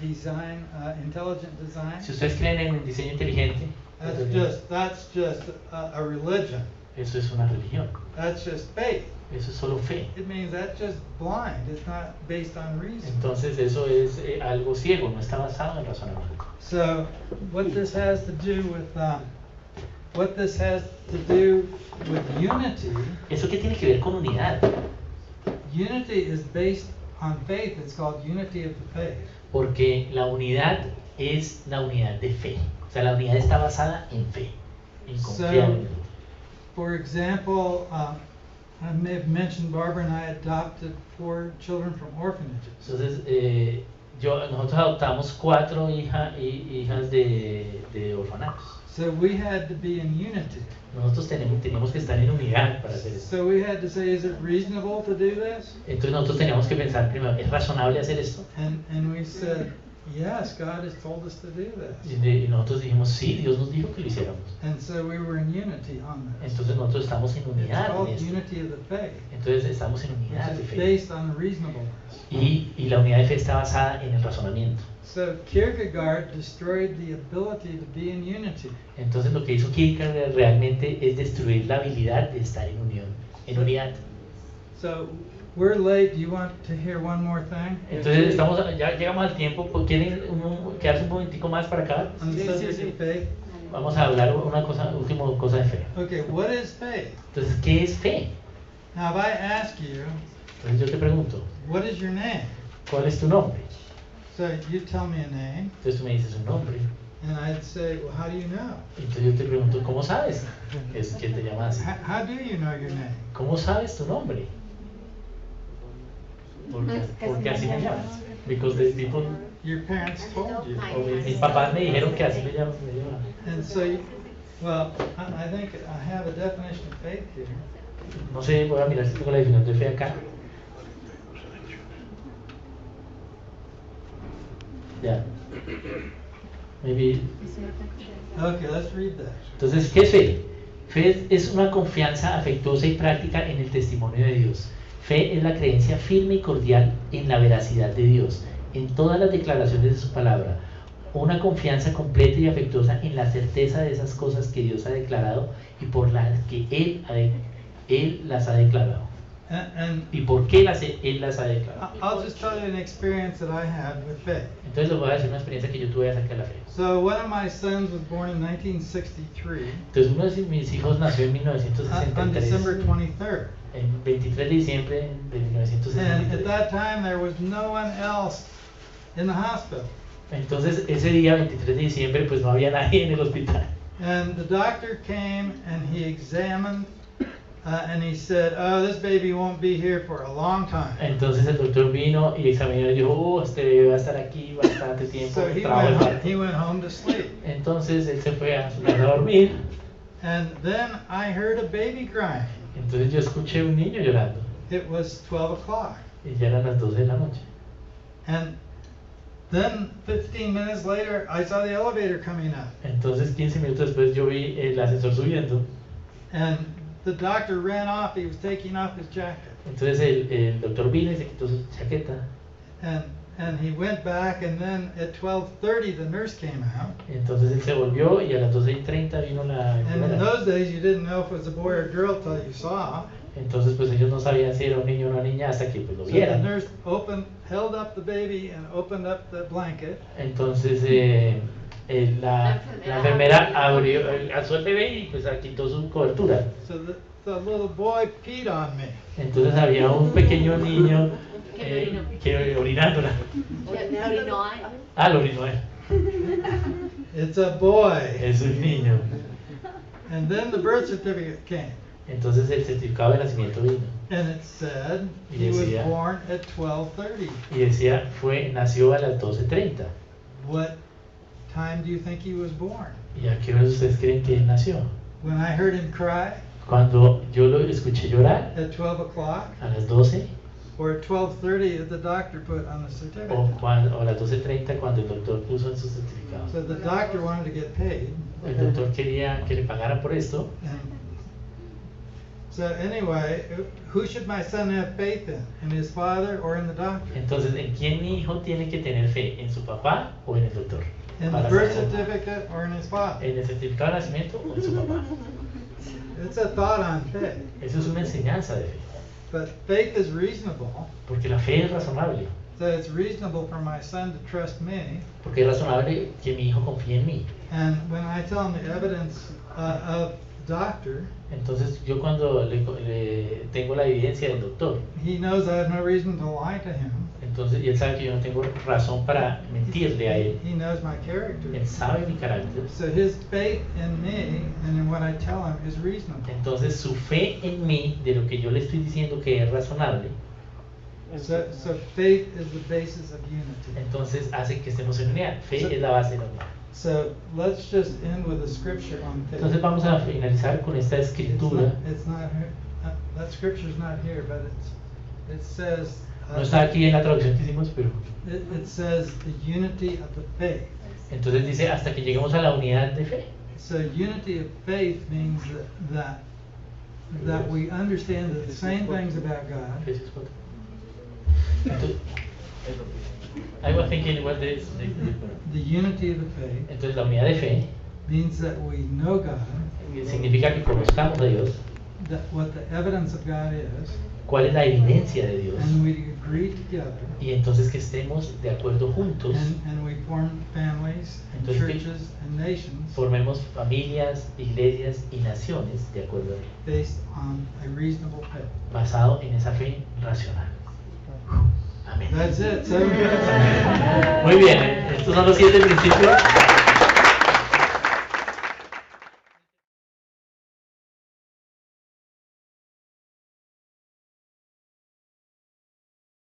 design, intelligent design? Si ustedes creen en el diseño inteligente, That's just a religion. eso es una religión. That's just faith. Eso es solo fe. It means that's just blind. It's not based on reason. Entonces eso es algo ciego, no está basado en razonamiento. So what this has to do with unity. ¿Eso qué tiene que ver con unidad? Unity is based on faith. It's called unity of the faith. Porque la unidad es la unidad de fe. O sea, la unidad está basada en fe, en confiar en Dios. For example, I may have mentioned Barbara and I adopted 4 children from orphanages. Entonces, nosotros adoptamos 4 hijas de orfanatos. So we had to be in unity. Nosotros teníamos que estar en unidad para hacer eso. So we had to say, is it reasonable to do this? Entonces nosotros teníamos que pensar primero, ¿es razonable hacer esto? And we said, yes, God has told us to do this. Y nosotros dijimos, sí, Dios nos dijo que lo hiciéramos. And so we were in unity on this. Entonces nosotros estamos en It's unidad en called esto. unity of the faith, Entonces estamos en unidad de which is fe. based on reasonableness. Y la unidad de fe está basada en el razonamiento. So Kierkegaard destroyed the ability to be in unity. Entonces lo que hizo Kierkegaard realmente es destruir la habilidad de estar en unión, en unidad. So we're late. Do you want to hear one more thing? Entonces ya llegamos al tiempo. ¿Quieren quedarse un momentico más para acá? On the subject of faith. Vamos a hablar última cosa de fe. Okay, what is faith? Entonces, ¿qué es fe? Now, if I ask you, Entonces yo te pregunto, what is your name? ¿cuál es tu nombre? So you tell me a name, Entonces tú me dices un nombre. and I'd say, well, how do you know? Entonces yo te pregunto, ¿cómo sabes? Es que te llamas así. How do you know your name? ¿Cómo sabes tu nombre? Porque así me llamas. Because the people, Your parents told you. o mis papás me dijeron que así me llaman. And so, well, I think I have a definition of faith here. No sé, voy a mirar si tengo la definición de fe acá. Ya. Maybe. Okay, let's read that. Entonces, ¿qué es fe? Fe es una confianza afectuosa y práctica en el testimonio de Dios. Fe es la creencia firme y cordial en la veracidad de Dios, en todas las declaraciones de su palabra. Una confianza completa y afectuosa en la certeza de esas cosas que Dios ha declarado y por las que Él las ha declarado. And ¿Y por qué Él las ha declarado? I'll just tell you an experience that I had with faith. Entonces les voy a decir una experiencia que yo tuve acerca de la fe. So one of my sons was born in 1963 Entonces uno de mis hijos nació en on 1963, December 23rd. el 23 de diciembre de And at 1963. that time there was no one else in the hospital. Entonces ese día, 23 de diciembre, pues no había nadie en el hospital. And the doctor came and he examined and he said, oh, this baby won't be here for a long time. Entonces el doctor vino y examinó y dijo, este bebé va a estar aquí bastante tiempo. So he went home to sleep. Entonces él se fue a su casa a dormir. And then I heard a baby crying. Entonces yo escuché un niño llorando It was 12 o'clock. y ya eran las 12 de la noche. And Then 15 minutes later, I saw the elevator coming up. Entonces 15 minutos después yo vi el ascensor subiendo. And the doctor ran off. He was taking off his jacket. Entonces el doctor vino y se quitó su chaqueta. And he went back, and then at 12:30 the nurse came out. Entonces él se volvió y a las 12:30 vino la And in enfermera. those days you didn't know if it was a boy or a girl till you saw. Entonces pues ellos no sabían si era un niño o una niña hasta que pues lo So the vieran. nurse held up the baby and opened up the blanket. Entonces la enfermera abrió, alzó el bebé y pues quitó su cobertura. So the little boy peed on me. Entonces había un pequeño niño que orinándola. Ah, lo orinó él. It's a boy. Es un niño. And then the birth certificate came. Entonces el certificado de nacimiento vino. And it said Y he was decía- born at 12:30. Y decía, nació a las 12:30. What time do you think he was born? ¿Y a qué hora ustedes creen que él nació? When I heard him cry Cuando yo lo escuché llorar, at 12 o'clock, a las 12, or at 12:30 that the doctor put on the o certificate. a las 12:30 cuando el doctor puso en su certificado. So the doctor wanted to get paid. El doctor quería que le pagaran por esto. And so anyway, who should my son have faith in his father or in the doctor? Entonces, ¿en quién mi hijo tiene que tener fe? ¿En su papá o en el doctor? In the Para birth saber. certificate or in his father? ¿En el certificado de nacimiento o en su papá? It's a thought on faith. Eso es una enseñanza de fe. But faith is reasonable. Porque la fe es razonable. So it's reasonable for my son to trust me. Porque es razonable que mi hijo confíe en mí. And when I tell him the evidence of the doctor, Entonces, yo cuando le tengo la evidencia del doctor, he knows I have no reason to lie to him. entonces, y él sabe que yo no tengo razón para mentirle a él. He knows my character. Él sabe mi carácter. So his faith in me and in what I tell him is reasonable. Entonces, su fe en mí, de lo que yo le estoy diciendo que es razonable, So faith is the basis of unity. entonces hace que estemos en unidad. Fe es la base normal. So let's just end with a scripture on faith. Entonces vamos a finalizar con esta escritura. It's not here. That scripture's not here, but it says. No está aquí en la traducción que hicimos, pero It says the unity of the faith. entonces dice hasta que lleguemos a la unidad de fe. So unity of faith means that we understand the same things about God. Efesios 4. Entonces, I was thinking what this, The unity of the faith entonces la unidad de fe means that we know God, significa que conozcamos a Dios, that what the evidence of God is, cuál es la evidencia de Dios, and we agree together, y entonces que estemos de acuerdo juntos, and we form families, and Entonces, churches, and nations formemos familias, iglesias y naciones de acuerdo a él, based on a reasonable faith. basado en esa fe racional. Amén. That's it. 7 minutes. Muy bien, estos son los 7 principios.